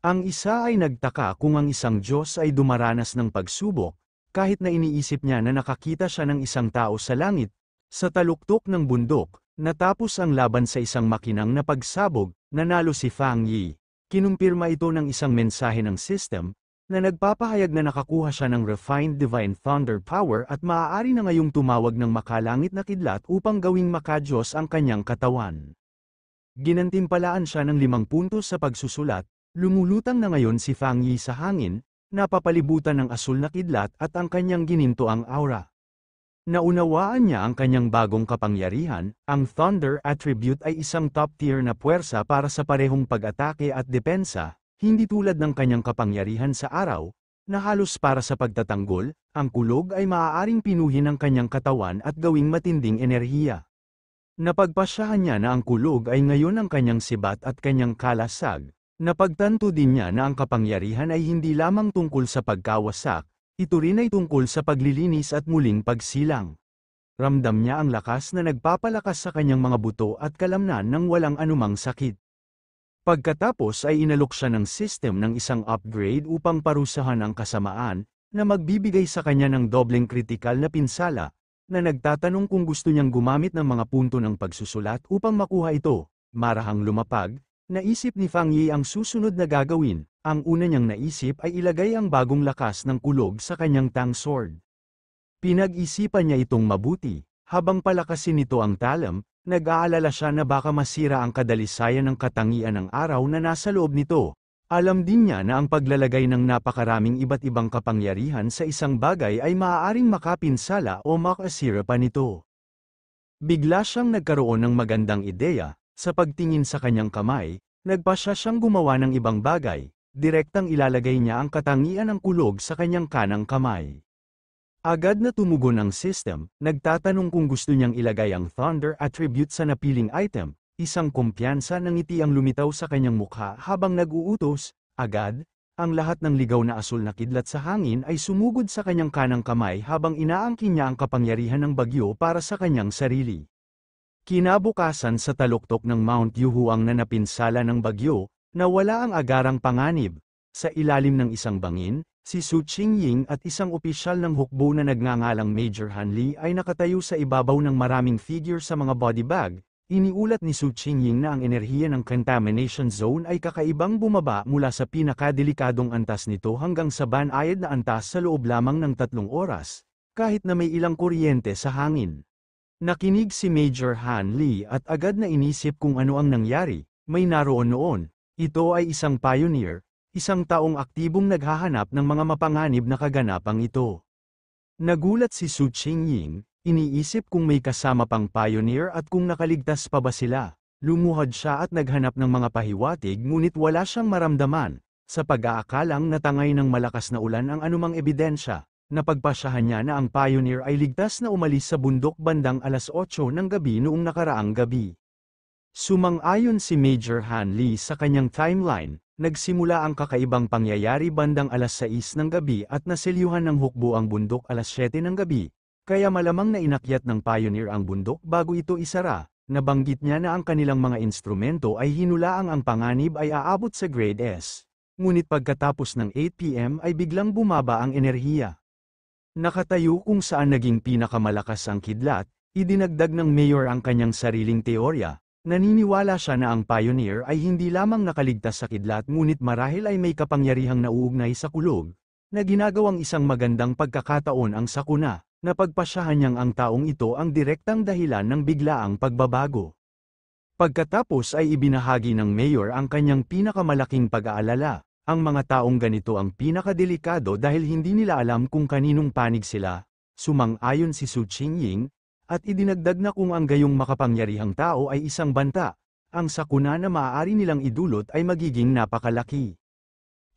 [SPEAKER 1] Ang isa ay nagtaka kung ang isang Diyos ay dumaranas ng pagsubok, kahit na iniisip niya na nakakita siya ng isang tao sa langit, sa taluktok ng bundok, natapos ang laban sa isang makinang na pagsabog, nanalo si Fang Yi. Kinumpirma ito ng isang mensahe ng system, na nagpapahayag na nakakuha siya ng refined divine thunder power at maaari na ngayong tumawag ng makalangit na kidlat upang gawing makadiyos ang kanyang katawan. Ginantimpalaan siya ng 5 puntos sa pagsusulat. Lumulutang na ngayon si Fang Yi sa hangin, napapalibutan ng asul na kidlat at ang kanyang ginintoang aura. Naunawaan niya ang kanyang bagong kapangyarihan, ang Thunder attribute ay isang top-tier na puwersa para sa parehong pag-atake at depensa, hindi tulad ng kanyang kapangyarihan sa araw, na halos para sa pagtatanggol, ang kulog ay maaaring pinuhin ang kanyang katawan at gawing matinding enerhiya. Napagpasyahan niya na ang kulog ay ngayon ang kanyang sibat at kanyang kalasag. Napagtanto din niya na ang kapangyarihan ay hindi lamang tungkol sa pagkawasak, ito rin ay tungkol sa paglilinis at muling pagsilang. Ramdam niya ang lakas na nagpapalakas sa kanyang mga buto at kalamnan ng walang anumang sakit. Pagkatapos ay inalok siya ng system ng isang upgrade upang parusahan ang kasamaan, na magbibigay sa kanya ng dobleng kritikal na pinsala, na nagtatanong kung gusto niyang gumamit ng mga punto ng pagsusulat upang makuha ito. Marahang lumapag, naisip ni Fang Yi ang susunod na gagawin. Ang una niyang naisip ay ilagay ang bagong lakas ng kulog sa kanyang Tang Sword. Pinag-isipan niya itong mabuti. Habang palakasin nito ang talam, nag-aalala siya na baka masira ang kadalisayan ng katangian ng araw na nasa loob nito. Alam din niya na ang paglalagay ng napakaraming iba't ibang kapangyarihan sa isang bagay ay maaaring makapinsala o makasira pa nito. Bigla siyang nagkaroon ng magandang ideya. Sa pagtingin sa kanyang kamay, nagpasya siyang gumawa ng ibang bagay, direktang ilalagay niya ang katangian ng kulog sa kanyang kanang kamay. Agad na tumugon ang system, nagtatanong kung gusto niyang ilagay ang Thunder attribute sa napiling item, isang kumpiyansa ng ngiti ang lumitaw sa kanyang mukha habang nag-uutos, agad, ang lahat ng ligaw na asul na kidlat sa hangin ay sumugod sa kanyang kanang kamay habang inaangkin niya ang kapangyarihan ng bagyo para sa kanyang sarili. Kinabukasan sa taluktok ng Mount Yuhuang na napinsala ng bagyo, nawala ang agarang panganib. Sa ilalim ng isang bangin, si Su Qingying at isang opisyal ng hukbo na nagngangalang Major Han Li ay nakatayo sa ibabaw ng maraming figure sa mga body bag. Iniulat ni Su Qingying na ang enerhiya ng contamination zone ay kakaibang bumaba mula sa pinakadelikadong antas nito hanggang sa banayad na antas sa loob lamang ng 3 oras, kahit na may ilang kuryente sa hangin. Nakinig si Major Han Li at agad na inisip kung ano ang nangyari. May naroon noon. Ito ay isang pioneer, isang taong aktibong naghahanap ng mga mapanganib na kaganapang ito. Nagulat si Su Qingying, iniisip kung may kasama pang pioneer at kung nakaligtas pa ba sila. Lumuhad siya at naghanap ng mga pahiwatig ngunit wala siyang maramdaman. Sa pag-aakalang natangay ng malakas na ulan ang anumang ebidensya. Napagpasyahan niya na ang pioneer ay ligtas na umalis sa bundok bandang alas 8 ng gabi noong nakaraang gabi. Sumang-ayon si Major Han Li sa kanyang timeline, nagsimula ang kakaibang pangyayari bandang alas 6 ng gabi at naselyuhan ng hukbo ang bundok alas 7 ng gabi, kaya malamang na inakyat ng pioneer ang bundok bago ito isara. Nabanggit niya na ang kanilang mga instrumento ay hinulaang ang panganib ay aabot sa grade S. Ngunit pagkatapos ng 8 PM ay biglang bumaba ang enerhiya. Nakatayo kung saan naging pinakamalakas ang kidlat, idinagdag ng mayor ang kanyang sariling teorya. Naniniwala siya na ang pioneer ay hindi lamang nakaligtas sa kidlat ngunit marahil ay may kapangyarihang nauugnay sa kulog, na ginagawang isang magandang pagkakataon ang sakuna. Napagpasyahan niyang ang taong ito ang direktang dahilan ng biglaang pagbabago. Pagkatapos ay ibinahagi ng mayor ang kanyang pinakamalaking pag-aalala. Ang mga taong ganito ang pinakadelikado dahil hindi nila alam kung kaninong panig sila, sumang-ayon si Su Qingying, at idinagdag na kung ang gayong makapangyarihang tao ay isang banta, ang sakuna na maaari nilang idulot ay magiging napakalaki.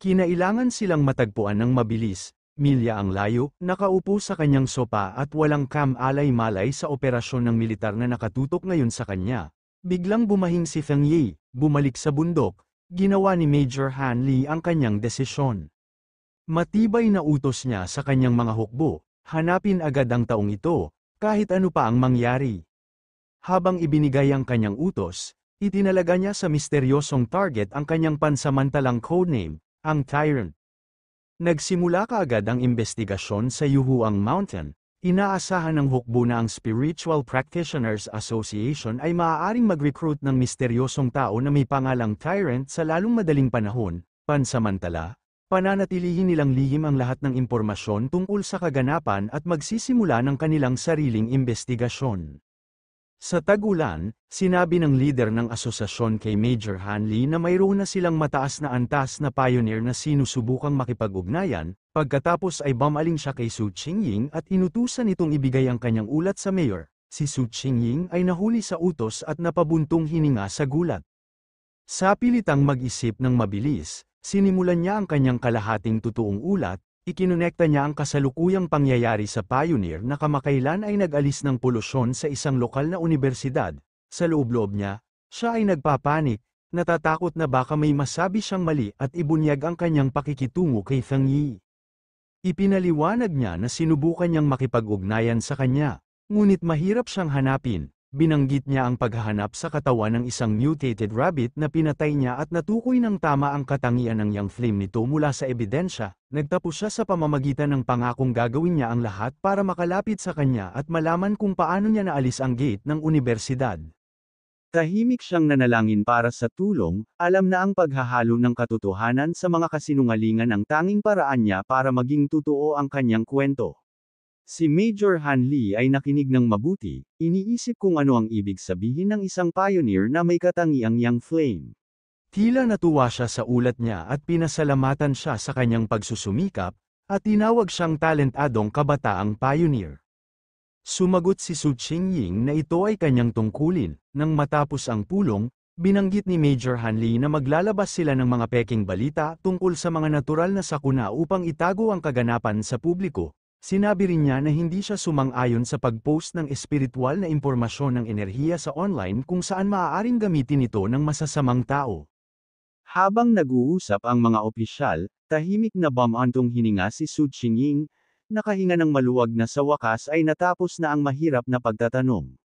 [SPEAKER 1] Kinailangan silang matagpuan ng mabilis, milya ang layo, nakaupo sa kanyang sopa at walang kam-alay-malay sa operasyon ng militar na nakatutok ngayon sa kanya. Biglang bumahing si Feng Yi, bumalik sa bundok. Ginawa ni Major Han Li ang kanyang desisyon. Matibay na utos niya sa kanyang mga hukbo, hanapin agad ang taong ito, kahit ano pa ang mangyari. Habang ibinigay ang kanyang utos, Itinalaga niya sa misteryosong target ang kanyang pansamantalang codename, ang Tyrant. Nagsimula kaagad ang investigasyon sa Yuhuang Mountain. Inaasahan ng hukbo na ang Spiritual Practitioners Association ay maaaring mag-recruit ng misteryosong tao na may pangalang Tyrant sa lalong madaling panahon. Pansamantala, pananatilihin nilang lihim ang lahat ng impormasyon tungkol sa kaganapan at magsisimula ng kanilang sariling investigasyon. Sa tag-ulan, sinabi ng leader ng asosasyon kay Major Hanley na mayroon na silang mataas na antas na pioneer na sinusubukang makipag-ugnayan, pagkatapos ay bumaling siya kay Su Qingying at inutusan itong ibigay ang kanyang ulat sa mayor. Si Su Qingying ay nahuli sa utos at napabuntong hininga sa gulat. Sa pilitang mag-isip ng mabilis, sinimulan niya ang kanyang kalahating totoong ulat. Ikinonekta niya ang kasalukuyang pangyayari sa Pioneer na kamakailan ay nag-alis ng polusyon sa isang lokal na unibersidad. Sa loob-loob niya, siya ay nagpapanik, natatakot na baka may masabi siyang mali at ibunyag ang kanyang pakikitungo kay Feng Yi. Ipinaliwanag niya na sinubukan niyang makipag-ugnayan sa kanya, ngunit mahirap siyang hanapin. Binanggit niya ang paghahanap sa katawan ng isang mutated rabbit na pinatay niya at natukoy ng tama ang katangian ng young flame nito mula sa ebidensya. Nagtapos siya sa pamamagitan ng pangakong gagawin niya ang lahat para makalapit sa kanya at malaman kung paano niya naalis ang gate ng unibersidad. Tahimik siyang nanalangin para sa tulong, alam na ang paghahalo ng katotohanan sa mga kasinungalingan ang tanging paraan niya para maging totoo ang kanyang kwento. Si Major Hanley ay nakinig ng mabuti, iniisip kung ano ang ibig sabihin ng isang pioneer na may katangiang young flame. Tila natuwa siya sa ulat niya at pinasalamatan siya sa kanyang pagsusumikap, at tinawag siyang talentadong kabataang pioneer. Sumagot si Su Qingying na ito ay kanyang tungkulin. Nang matapos ang pulong, binanggit ni Major Hanley na maglalabas sila ng mga peking balita tungkol sa mga natural na sakuna upang itago ang kaganapan sa publiko. Sinabi rin niya na hindi siya sumang-ayon sa pag-post ng espiritual na impormasyon ng enerhiya sa online kung saan maaaring gamitin ito ng masasamang tao. Habang nag-uusap ang mga opisyal, tahimik na bumantong hininga si Su Qingying, nakahinga ng maluwag na sa wakas ay natapos na ang mahirap na pagtatanong.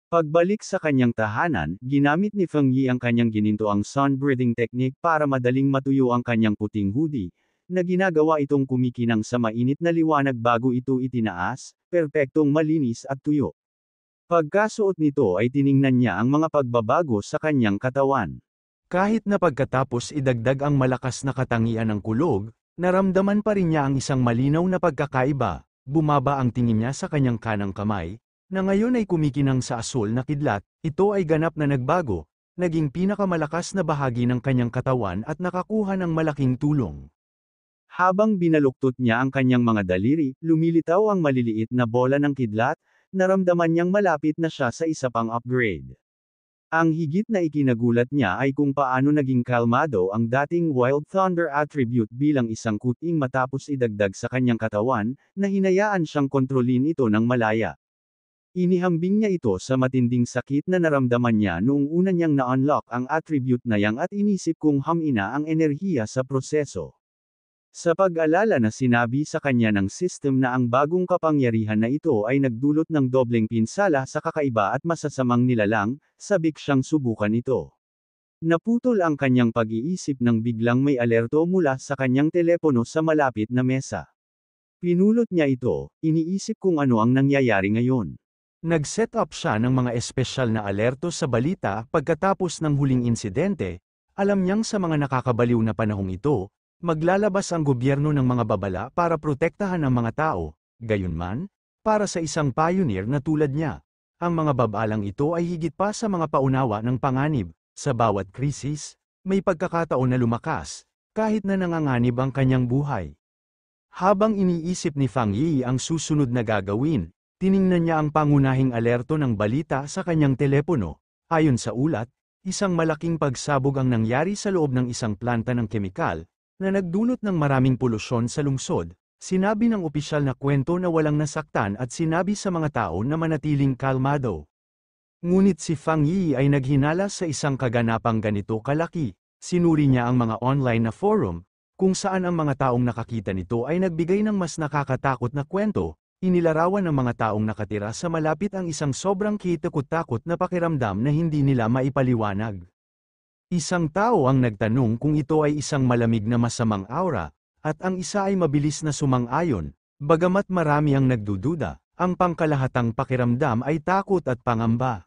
[SPEAKER 1] Pagbalik sa kanyang tahanan, ginamit ni Feng Yi ang kanyang ginintoang sun breathing technique para madaling matuyo ang kanyang puting hoodie, na ginagawa itong kumikinang sa mainit na liwanag bago ito itinaas, perpektong malinis at tuyo. Pagkasuot nito ay tiningnan niya ang mga pagbabago sa kanyang katawan. Kahit na pagkatapos idagdag ang malakas na katangian ng kulog, naramdaman pa rin niya ang isang malinaw na pagkakaiba. Bumaba ang tingin niya sa kanyang kanang kamay, na ngayon ay kumikinang sa asul na kidlat. Ito ay ganap na nagbago, naging pinakamalakas na bahagi ng kanyang katawan at nakakuha ng malaking tulong. Habang binaluktot niya ang kanyang mga daliri, lumilitaw ang maliliit na bola ng kidlat, naramdaman niyang malapit na siya sa isa pang upgrade. Ang higit na ikinagulat niya ay kung paano naging kalmado ang dating Wild Thunder attribute bilang isang kuting matapos idagdag sa kanyang katawan, na hinayaan siyang kontrolin ito ng malaya. Inihambing niya ito sa matinding sakit na naramdaman niya noong una niyang na-unlock ang attribute na yang at inisip kung hamina ang enerhiya sa proseso. Sa pag-alala na sinabi sa kanya ng system na ang bagong kapangyarihan na ito ay nagdulot ng dobleng pinsala sa kakaiba at masasamang nilalang, sabik siyang subukan ito. Naputol ang kanyang pag-iisip nang biglang may alerto mula sa kanyang telepono sa malapit na mesa. Pinulot niya ito, iniisip kung ano ang nangyayari ngayon. Nag-set up siya ng mga espesyal na alerto sa balita pagkatapos ng huling insidente. Alam niyang sa mga nakakabaliw na panahong ito, maglalabas ang gobyerno ng mga babala para protektahan ang mga tao. Gayunman, para sa isang pioneer na tulad niya, ang mga babalang ito ay higit pa sa mga paunawa ng panganib. Sa bawat krisis, may pagkakataon na lumakas, kahit na nanganganib ang kanyang buhay. Habang iniisip ni Feng Yi ang susunod na gagawin, tiningnan niya ang pangunahing alerto ng balita sa kanyang telepono. Ayon sa ulat, isang malaking pagsabog ang nangyari sa loob ng isang planta ng kemikal, na nagdulot ng maraming polusyon sa lungsod. Sinabi ng opisyal na kwento na walang nasaktan at sinabi sa mga tao na manatiling kalmado. Ngunit si Feng Yi ay naghinala sa isang kaganapang ganito kalaki. Sinuri niya ang mga online na forum, kung saan ang mga taong nakakita nito ay nagbigay ng mas nakakatakot na kwento. Inilarawan ng mga taong nakatira sa malapit ang isang sobrang kitakot-takot na pakiramdam na hindi nila maipaliwanag. Isang tao ang nagtanong kung ito ay isang malamig na masamang aura, at ang isa ay mabilis na sumang-ayon, bagamat marami ang nagdududa, ang pangkalahatang pakiramdam ay takot at pangamba.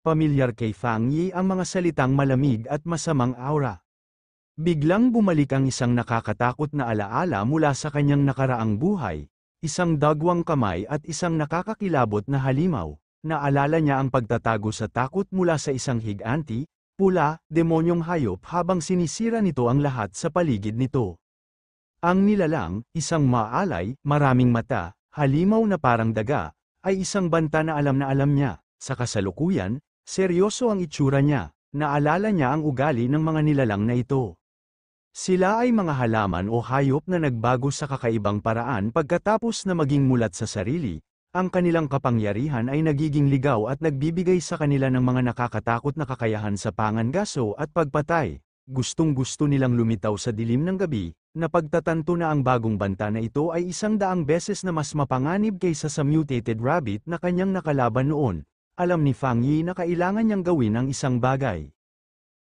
[SPEAKER 1] Pamilyar kay Fang Yi ang mga salitang malamig at masamang aura. Biglang bumalik ang isang nakakatakot na alaala mula sa kanyang nakaraang buhay, isang dagwang kamay at isang nakakakilabot na halimaw. Naalala niya ang pagtatago sa takot mula sa isang higanti, pula, demonyong hayop habang sinisira nito ang lahat sa paligid nito. Ang nilalang, isang maalay, maraming mata, halimaw na parang daga, ay isang banta na alam niya. Sa kasalukuyan, seryoso ang itsura niya, naalala niya ang ugali ng mga nilalang na ito. Sila ay mga halaman o hayop na nagbago sa kakaibang paraan pagkatapos na maging mulat sa sarili. Ang kanilang kapangyarihan ay nagiging ligaw at nagbibigay sa kanila ng mga nakakatakot na kakayahan sa pangangaso at pagpatay. Gustong-gusto nilang lumitaw sa dilim ng gabi, na pagtatanto na ang bagong banta na ito ay 100 beses na mas mapanganib kaysa sa mutated rabbit na kanyang nakalaban noon. Alam ni Fang Yi na kailangan niyang gawin ang isang bagay.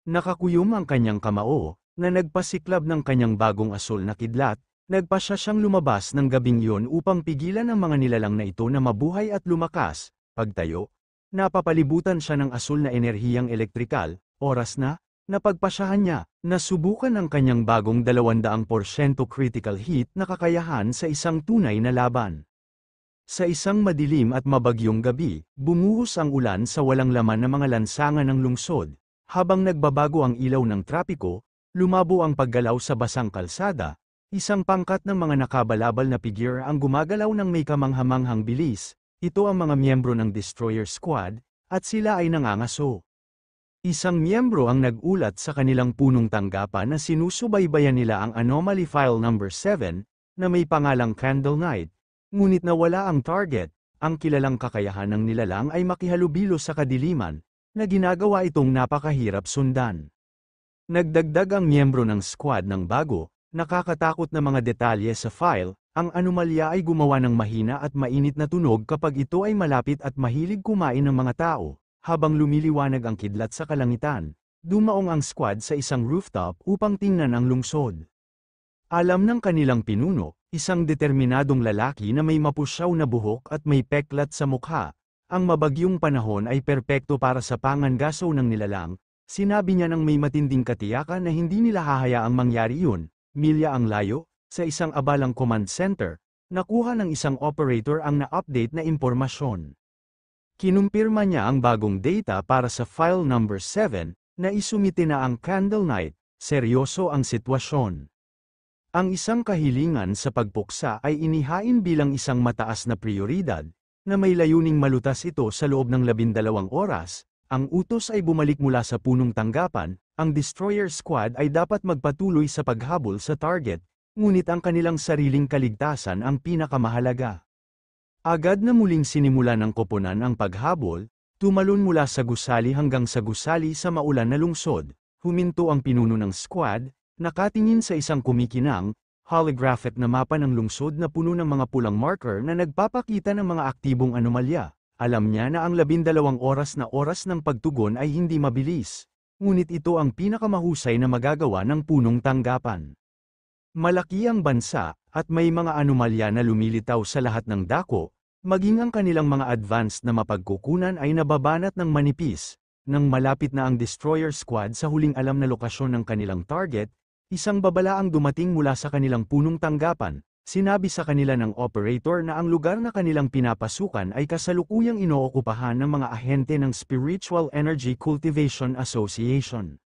[SPEAKER 1] Nakakuyom ang kanyang kamao, na nagpasiklab ng kanyang bagong asul na kidlat, nagpasya siyang lumabas ng gabing iyon upang pigilan ang mga nilalang na ito na mabuhay at lumakas. Pagtayo, napapalibutan siya ng asul na enerhiyang elektrikal, oras na, napagpasyahan niya, na subukan ang kanyang bagong 200% critical hit na kakayahan sa isang tunay na laban. Sa isang madilim at mabagyong gabi, bumuhos ang ulan sa walang laman na mga lansangan ng lungsod, habang nagbabago ang ilaw ng trapiko. Lumabo ang paggalaw sa basang kalsada, isang pangkat ng mga nakabalabal na figure ang gumagalaw ng may kamanghamanghang bilis. Ito ang mga miyembro ng Destroyer Squad, at sila ay nangangaso. Isang miyembro ang nag-ulat sa kanilang punong tanggapan na sinusubaybayan nila ang Anomaly File No. 7, na may pangalang Candle Night, ngunit nawala ang target. Ang kilalang kakayahan ng nilalang ay makihalubilo sa kadiliman, na ginagawa itong napakahirap sundan. Nagdagdag ang miyembro ng squad ng bago, nakakatakot na mga detalye sa file. Ang anomalya ay gumawa ng mahina at mainit na tunog kapag ito ay malapit at mahilig kumain ng mga tao. Habang lumiliwanag ang kidlat sa kalangitan, dumaong ang squad sa isang rooftop upang tingnan ang lungsod. Alam ng kanilang pinuno, isang determinadong lalaki na may mapusyaw na buhok at may peklat sa mukha. Ang mabagyong panahon ay perpekto para sa pangangaso ng nilalang. Sinabi niya ng may matinding katiyakan na hindi nila hahayaang mangyari yun. Milya ang layo, sa isang abalang command center, nakuha ng isang operator ang na-update na impormasyon. Kinumpirma niya ang bagong data para sa file number 7, na isumite na ang Candle Night. Seryoso ang sitwasyon. Ang isang kahilingan sa pagpuksa ay inihain bilang isang mataas na prioridad, na may layuning malutas ito sa loob ng 12 oras. Ang utos ay bumalik mula sa punong tanggapan. Ang Destroyer Squad ay dapat magpatuloy sa paghabol sa target, ngunit ang kanilang sariling kaligtasan ang pinakamahalaga. Agad na muling sinimula ng koponan ang paghabol, tumalon mula sa gusali hanggang sa gusali sa maulan na lungsod. Huminto ang pinuno ng squad, nakatingin sa isang kumikinang, holographic na mapa ng lungsod na puno ng mga pulang marker na nagpapakita ng mga aktibong anomalya. Alam niya na ang 12 oras ng pagtugon ay hindi mabilis, ngunit ito ang pinakamahusay na magagawa ng punong tanggapan. Malaki ang bansa, at may mga anomalya na lumilitaw sa lahat ng dako, maging ang kanilang mga advanced na mapagkukunan ay nababanat ng manipis. Nang malapit na ang Destroyer Squad sa huling alam na lokasyon ng kanilang target, isang babala ang dumating mula sa kanilang punong tanggapan. Sinabi sa kanila ng operator na ang lugar na kanilang pinapasukan ay kasalukuyang inookupahan ng mga ahente ng Spiritual Energy Cultivation Association.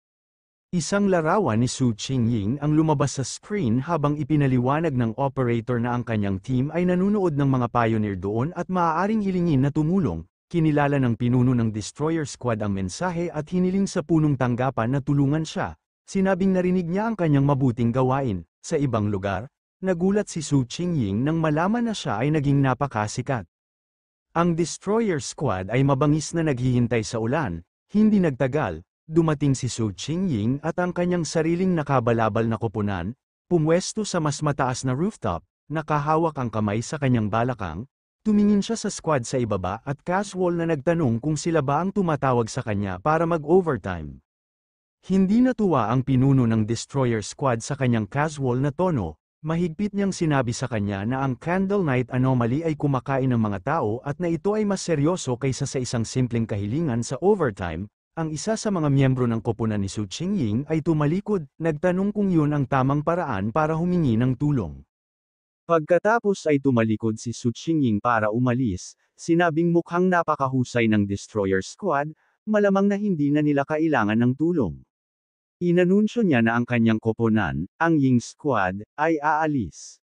[SPEAKER 1] Isang larawan ni Su Qingying ang lumabas sa screen habang ipinaliwanag ng operator na ang kanyang team ay nanunood ng mga pioneer doon at maaaring hilingin na tumulong. Kinilala ng pinuno ng Destroyer Squad ang mensahe at hiniling sa punong tanggapan na tulungan siya. Sinabing narinig niya ang kanyang mabuting gawain. Sa ibang lugar, nagulat si Su Qingying nang malaman na siya ay naging napakasikat. Ang Destroyer Squad ay mabangis na naghihintay sa ulan. Hindi nagtagal, dumating si Su Qingying at ang kanyang sariling nakabalabal na koponan, pumwesto sa mas mataas na rooftop, nakahawak ang kamay sa kanyang balakang. Tumingin siya sa squad sa ibaba at casual na nagtanong kung sila ba ang tumatawag sa kanya para mag-overtime. Hindi natuwa ang pinuno ng Destroyer Squad sa kanyang casual na tono, mahigpit niyang sinabi sa kanya na ang Candle Night Anomaly ay kumakain ng mga tao at na ito ay mas seryoso kaysa sa isang simpleng kahilingan sa overtime. Ang isa sa mga miyembro ng koponan ni Su Qingying ay tumalikod, nagtanong kung yun ang tamang paraan para humingi ng tulong. Pagkatapos ay tumalikod si Su Qingying para umalis, sinabing mukhang napakahusay ng Destroyer Squad, malamang na hindi na nila kailangan ng tulong. Inanunsyo niya na ang kanyang koponan, ang Ying Squad, ay aalis.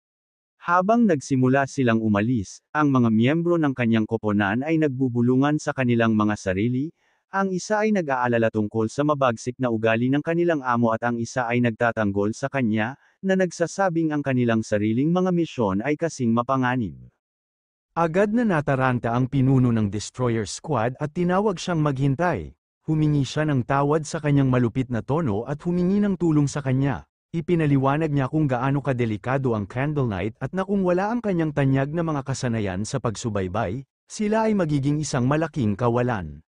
[SPEAKER 1] Habang nagsimula silang umalis, ang mga miyembro ng kanyang koponan ay nagbubulungan sa kanilang mga sarili, ang isa ay nag-aalala tungkol sa mabagsik na ugali ng kanilang amo at ang isa ay nagtatanggol sa kanya, na nagsasabing ang kanilang sariling mga misyon ay kasing mapanganib. Agad na nataranta ang pinuno ng Destroyer Squad at tinawag siyang maghintay. Humingi siya ng tawad sa kanyang malupit na tono at humingi ng tulong sa kanya. Ipinaliwanag niya kung gaano kadelikado ang Candle Night at na kung wala ang kanyang tanyag na mga kasanayan sa pagsubaybay, sila ay magiging isang malaking kawalan.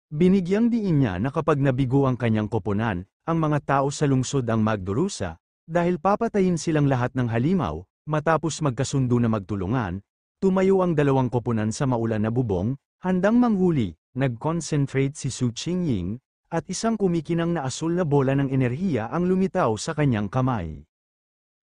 [SPEAKER 1] Binigyang diin niya na kapag nabigo ang kanyang koponan, ang mga tao sa lungsod ang magdurusa, dahil papatayin silang lahat ng halimaw, matapos magkasundo na magtulungan, tumayo ang dalawang koponan sa maulan na bubong, handang manghuli. Nag-concentrate si Su Qingying, at isang kumikinang na asul na bola ng enerhiya ang lumitaw sa kanyang kamay.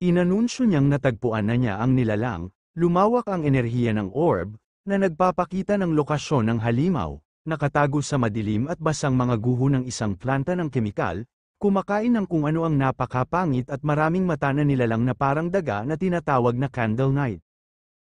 [SPEAKER 1] Inanunsyo niyang natagpuan na niya ang nilalang, lumawak ang enerhiya ng orb, na nagpapakita ng lokasyon ng halimaw, nakatago sa madilim at basang mga guho ng isang planta ng kemikal, kumakain ng kung ano ang napakapangit at maraming mata na nilalang na parang daga na tinatawag na Candle Night.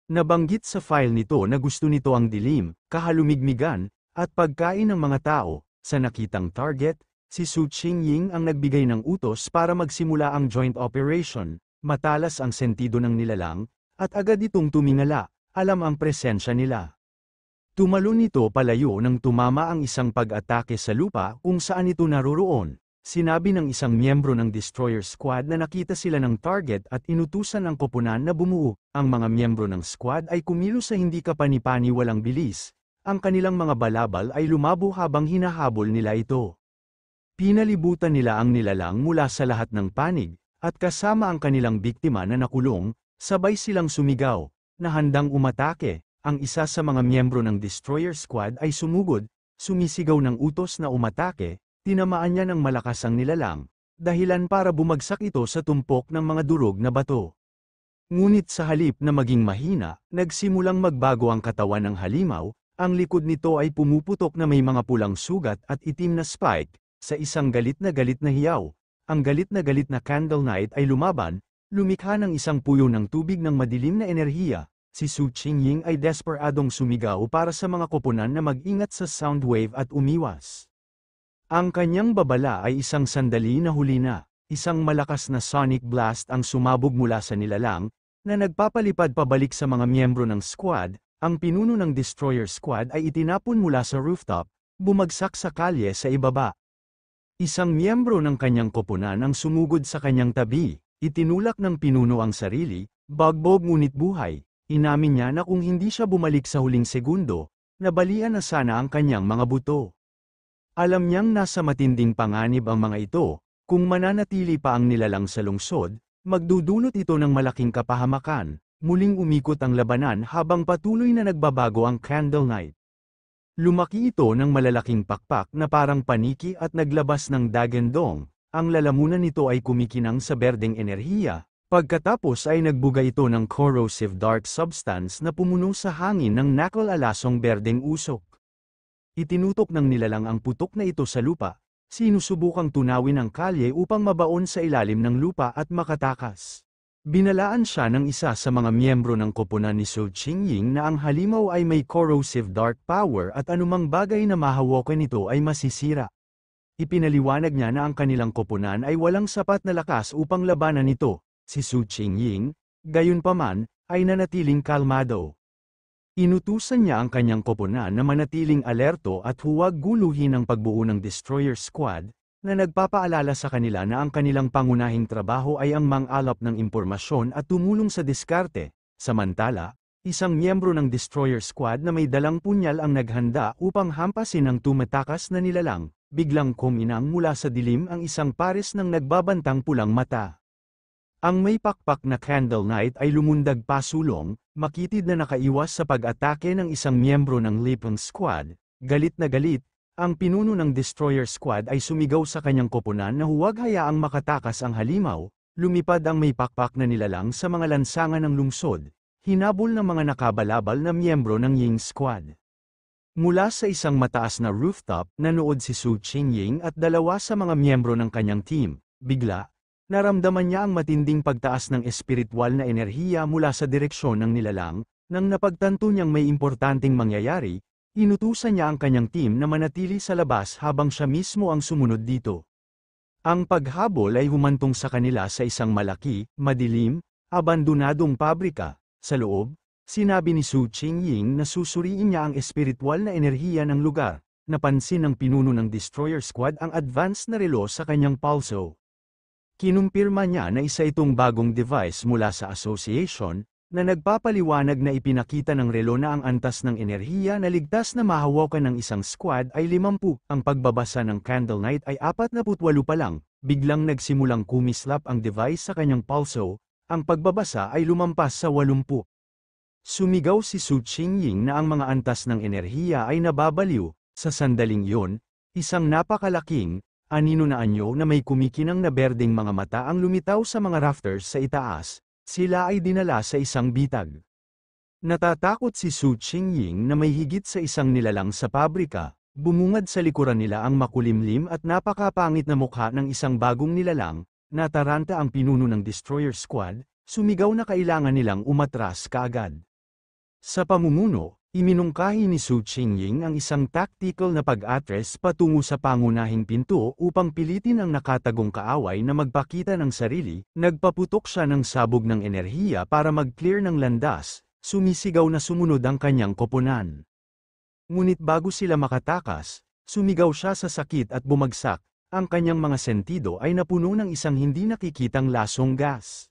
[SPEAKER 1] Nabanggit sa file nito na gusto nito ang dilim, kahalumigmigan, at pagkain ng mga tao. Sa nakitang target, si Su Qingying ang nagbigay ng utos para magsimula ang joint operation, matalas ang sentido ng nilalang, at agad itong tumingala, alam ang presensya nila. Tumalon ito palayo nang tumama ang isang pag-atake sa lupa kung saan ito naroroon. Sinabi ng isang miyembro ng Destroyer Squad na nakita sila ng target at inutusan ang koponan na bumuo. Ang mga miyembro ng squad ay kumilos sa hindi kapani-pani walang bilis. Ang kanilang mga balabal ay lumabo habang hinahabol nila ito. Pinalibutan nila ang nilalang mula sa lahat ng panig, at kasama ang kanilang biktima na nakulong, sabay silang sumigaw, na handang umatake. Ang isa sa mga miyembro ng Destroyer Squad ay sumugod, sumisigaw ng utos na umatake, tinamaan niya ng malakas ang nilalang, dahilan para bumagsak ito sa tumpok ng mga durog na bato. Ngunit sa halip na maging mahina, nagsimulang magbago ang katawan ng halimaw. Ang likod nito ay pumuputok na may mga pulang sugat at itim na spike, sa isang galit na hiyaw. Ang galit na Candle Night ay lumaban, lumikha ng isang puyo ng tubig ng madilim na enerhiya. Si Su Qingying ay desperadong sumigaw para sa mga koponan na mag-ingat sa sound wave at umiwas. Ang kanyang babala ay isang sandali na huli na, isang malakas na sonic blast ang sumabog mula sa nilalang, na nagpapalipad pabalik sa mga miyembro ng squad. Ang pinuno ng Destroyer Squad ay itinapon mula sa rooftop, bumagsak sa kalye sa ibaba. Isang miyembro ng kanyang koponan ang sumugod sa kanyang tabi, itinulak ng pinuno ang sarili, bagbog ngunit buhay. Inamin niya na kung hindi siya bumalik sa huling segundo, nabalian na sana ang kanyang mga buto. Alam niyang nasa matinding panganib ang mga ito, kung mananatili pa ang nilalang sa lungsod, magdudulot ito ng malaking kapahamakan. Muling umikot ang labanan habang patuloy na nagbabago ang Candle Night. Lumaki ito ng malalaking pakpak na parang paniki at naglabas ng dagendong. Ang lalamunan nito ay kumikinang sa berdeng enerhiya, pagkatapos ay nagbuga ito ng corrosive dark substance na pumuno sa hangin ng nakal-alasong berdeng usok. Itinutok ng nilalang ang putok na ito sa lupa, sinusubukang tunawin ang kalye upang mabaon sa ilalim ng lupa at makatakas. Binalaan siya ng isa sa mga miyembro ng koponan ni Su Qingying na ang halimaw ay may corrosive dark power at anumang bagay na mahawakan nito ay masisira. Ipinaliwanag niya na ang kanilang koponan ay walang sapat na lakas upang labanan ito. Si Su Qingying, gayunpaman, ay nanatiling kalmado. Inutusan niya ang kanyang koponan na manatiling alerto at huwag guluhin ang pagbuo ng Destroyer Squad, na nagpapaalala sa kanila na ang kanilang pangunahing trabaho ay ang mang-alap ng impormasyon at tumulong sa diskarte. Samantala, isang miyembro ng Destroyer Squad na may dalang punyal ang naghanda upang hampasin ang tumatakas na nilalang. Biglang kuminang mula sa dilim ang isang pares ng nagbabantang pulang mata. Ang may pakpak na Candle Knight ay lumundag pasulong, makitid na nakaiwas sa pag-atake ng isang miyembro ng Leaping Squad. Galit na galit, ang pinuno ng Destroyer Squad ay sumigaw sa kanyang koponan na huwag hayaang makatakas ang halimaw. Lumipad ang may pakpak na nilalang sa mga lansangan ng lungsod, hinabol ng mga nakabalabal na miyembro ng Ying Squad. Mula sa isang mataas na rooftop, nanood si Su Qingying at dalawa sa mga miyembro ng kanyang team. Bigla, naramdaman niya ang matinding pagtaas ng espiritual na enerhiya mula sa direksyon ng nilalang. Nang napagtanto niyang may importanteng mangyayari, inutusan niya ang kanyang team na manatili sa labas habang siya mismo ang sumunod dito. Ang paghabol ay humantong sa kanila sa isang malaki, madilim, abandonadong pabrika. Sa loob, sinabi ni Su Qingying na susuriin niya ang espiritual na enerhiya ng lugar. Napansin ng pinuno ng Destroyer Squad ang advanced na relo sa kanyang pulso. Kinumpirma niya na isa itong bagong device mula sa association, na nagpapaliwanag na ipinakita ng relo na ang antas ng enerhiya na ligtas na mahawakan ng isang squad ay 50. Ang pagbabasa ng Candle Knight ay 48 pa lang, biglang nagsimulang kumislap ang device sa kanyang pulso, ang pagbabasa ay lumampas sa 80. Sumigaw si Su Qingying na ang mga antas ng enerhiya ay nababaliw. Sa sandaling iyon, isang napakalaking, anino na anyo na may kumikinang na berdeng mga mata ang lumitaw sa mga rafters sa itaas. Sila ay dinala sa isang bitag. Natatakot si Su Qingying na may higit sa isang nilalang sa pabrika. Bumungad sa likuran nila ang makulimlim at napakapangit na mukha ng isang bagong nilalang. Nataranta ang pinuno ng Destroyer Squad, sumigaw na kailangan nilang umatras kaagad. Sa pamumuno, iminungkahi ni Su Qingying ang isang tactical na pag-atres patungo sa pangunahing pinto upang pilitin ang nakatagong kaaway na magpakita ng sarili. Nagpaputok siya ng sabog ng enerhiya para mag-clear ng landas, sumisigaw na sumunod ang kanyang koponan. Ngunit bago sila makatakas, sumigaw siya sa sakit at bumagsak. Ang kanyang mga sentido ay napuno ng isang hindi nakikitang lasong gas.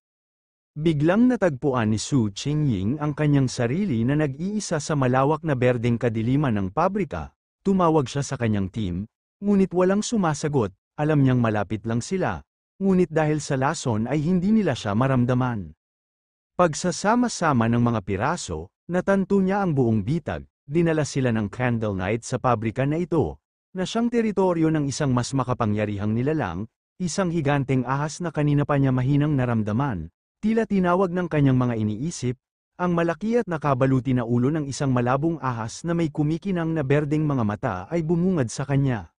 [SPEAKER 1] Biglang natagpuan ni Su Qingying ang kanyang sarili na nag-iisa sa malawak na berdeng kadiliman ng pabrika. Tumawag siya sa kanyang team, ngunit walang sumasagot. Alam niyang malapit lang sila, ngunit dahil sa lason ay hindi nila siya maramdaman. Pagsasama-sama ng mga piraso, natanto niya ang buong bitag. Dinala sila ng Candle Knight sa pabrika na ito, na siyang teritoryo ng isang mas makapangyarihang nilalang, isang higanteng ahas na kanina pa niya mahinang naramdaman. Tila tinawag ng kanyang mga iniisip, ang malaki at nakabaluti na ulo ng isang malabong ahas na may kumikinang na berdeng mga mata ay bumungad sa kanya.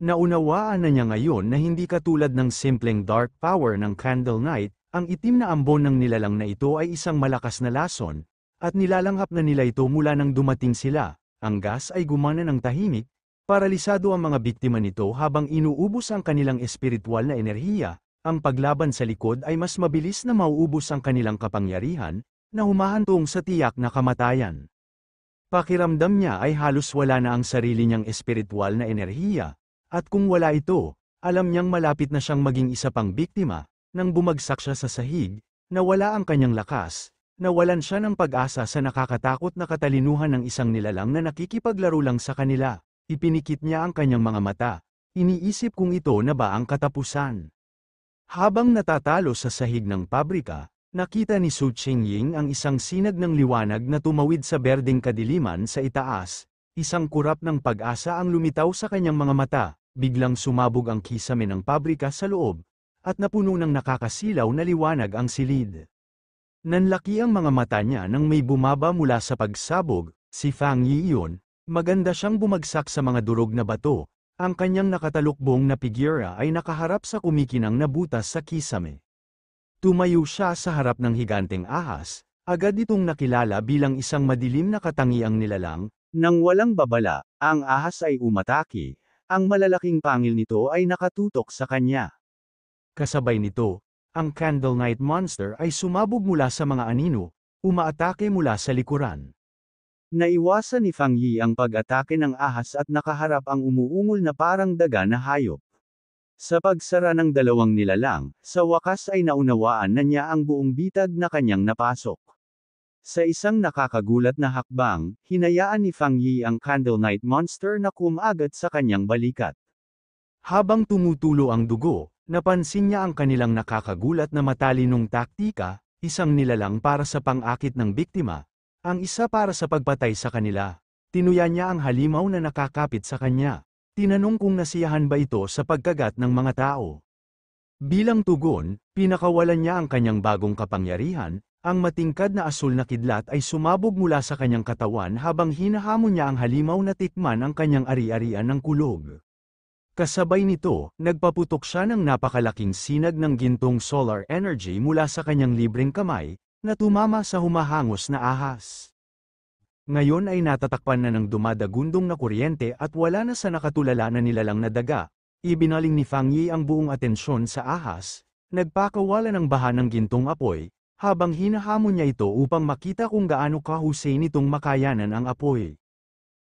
[SPEAKER 1] Naunawaan na niya ngayon na hindi katulad ng simpleng dark power ng Candle Knight, ang itim na ambon ng nilalang na ito ay isang malakas na lason, at nilalanghap na nila ito mula nang dumating sila. Ang gas ay gumana ng tahimik, paralisado ang mga biktima nito habang inuubos ang kanilang espiritual na enerhiya. Ang paglaban sa likod ay mas mabilis na mauubos ang kanilang kapangyarihan, na humahantong sa tiyak na kamatayan. Pakiramdam niya ay halos wala na ang sarili niyang espiritual na enerhiya, at kung wala ito, alam niyang malapit na siyang maging isa pang biktima. Nang bumagsak siya sa sahig, nawala ang kanyang lakas, nawalan siya ng pag-asa sa nakakatakot na katalinuhan ng isang nilalang na nakikipaglaro lang sa kanila. Ipinikit niya ang kanyang mga mata, iniisip kung ito na ba ang katapusan. Habang natatalo sa sahig ng pabrika, nakita ni Su Qingying ang isang sinag ng liwanag na tumawid sa berdeng kadiliman sa itaas. Isang kurap ng pag-asa ang lumitaw sa kanyang mga mata. Biglang sumabog ang kisame ng pabrika sa loob, at napuno ng nakakasilaw na liwanag ang silid. Nanlaki ang mga mata niya nang may bumaba mula sa pagsabog. Si Fang Yi yun, maganda siyang bumagsak sa mga durog na bato. Ang kanyang nakatalukbong na figura ay nakaharap sa kumikinang na butas sa kisame. Tumayo siya sa harap ng higanteng ahas, agad itong nakilala bilang isang madilim na katangiang nilalang. Nang walang babala, ang ahas ay umatake. Ang malalaking pangil nito ay nakatutok sa kanya. Kasabay nito, ang Candle Knight Monster ay sumabog mula sa mga anino, umaatake mula sa likuran. Naiwasan ni Fang Yi ang pag-atake ng ahas at nakaharap ang umuungol na parang daga na hayop. Sa pagsara ng dalawang nilalang, sa wakas ay naunawaan na niya ang buong bitag na kanyang napasok. Sa isang nakakagulat na hakbang, hinayaan ni Fang Yi ang Candle Knight Monster na kumagat sa kanyang balikat. Habang tumutulo ang dugo, napansin niya ang kanilang nakakagulat na matalinong taktika, isang nilalang para sa pang-akit ng biktima, ang isa para sa pagpatay sa kanila. Tinuya niya ang halimaw na nakakapit sa kanya. Tinanong kung nasiyahan ba ito sa pagkagat ng mga tao. Bilang tugon, pinakawalan niya ang kanyang bagong kapangyarihan, ang matingkad na asul na kidlat ay sumabog mula sa kanyang katawan habang hinahamon niya ang halimaw na tikman ang kanyang ari-arian ng kulog. Kasabay nito, nagpaputok siya ng napakalaking sinag ng gintong solar energy mula sa kanyang libreng kamay, na tumama sa humahangos na ahas. Ngayon ay natatakpan na ng dumadagundong na kuryente at wala na sa nakatulala na nilalang na daga. Ibinaling ni Fang Yi ang buong atensyon sa ahas, nagpakawala ng baha ng gintong apoy, habang hinahamon niya ito upang makita kung gaano kahusay nitong makayanan ang apoy.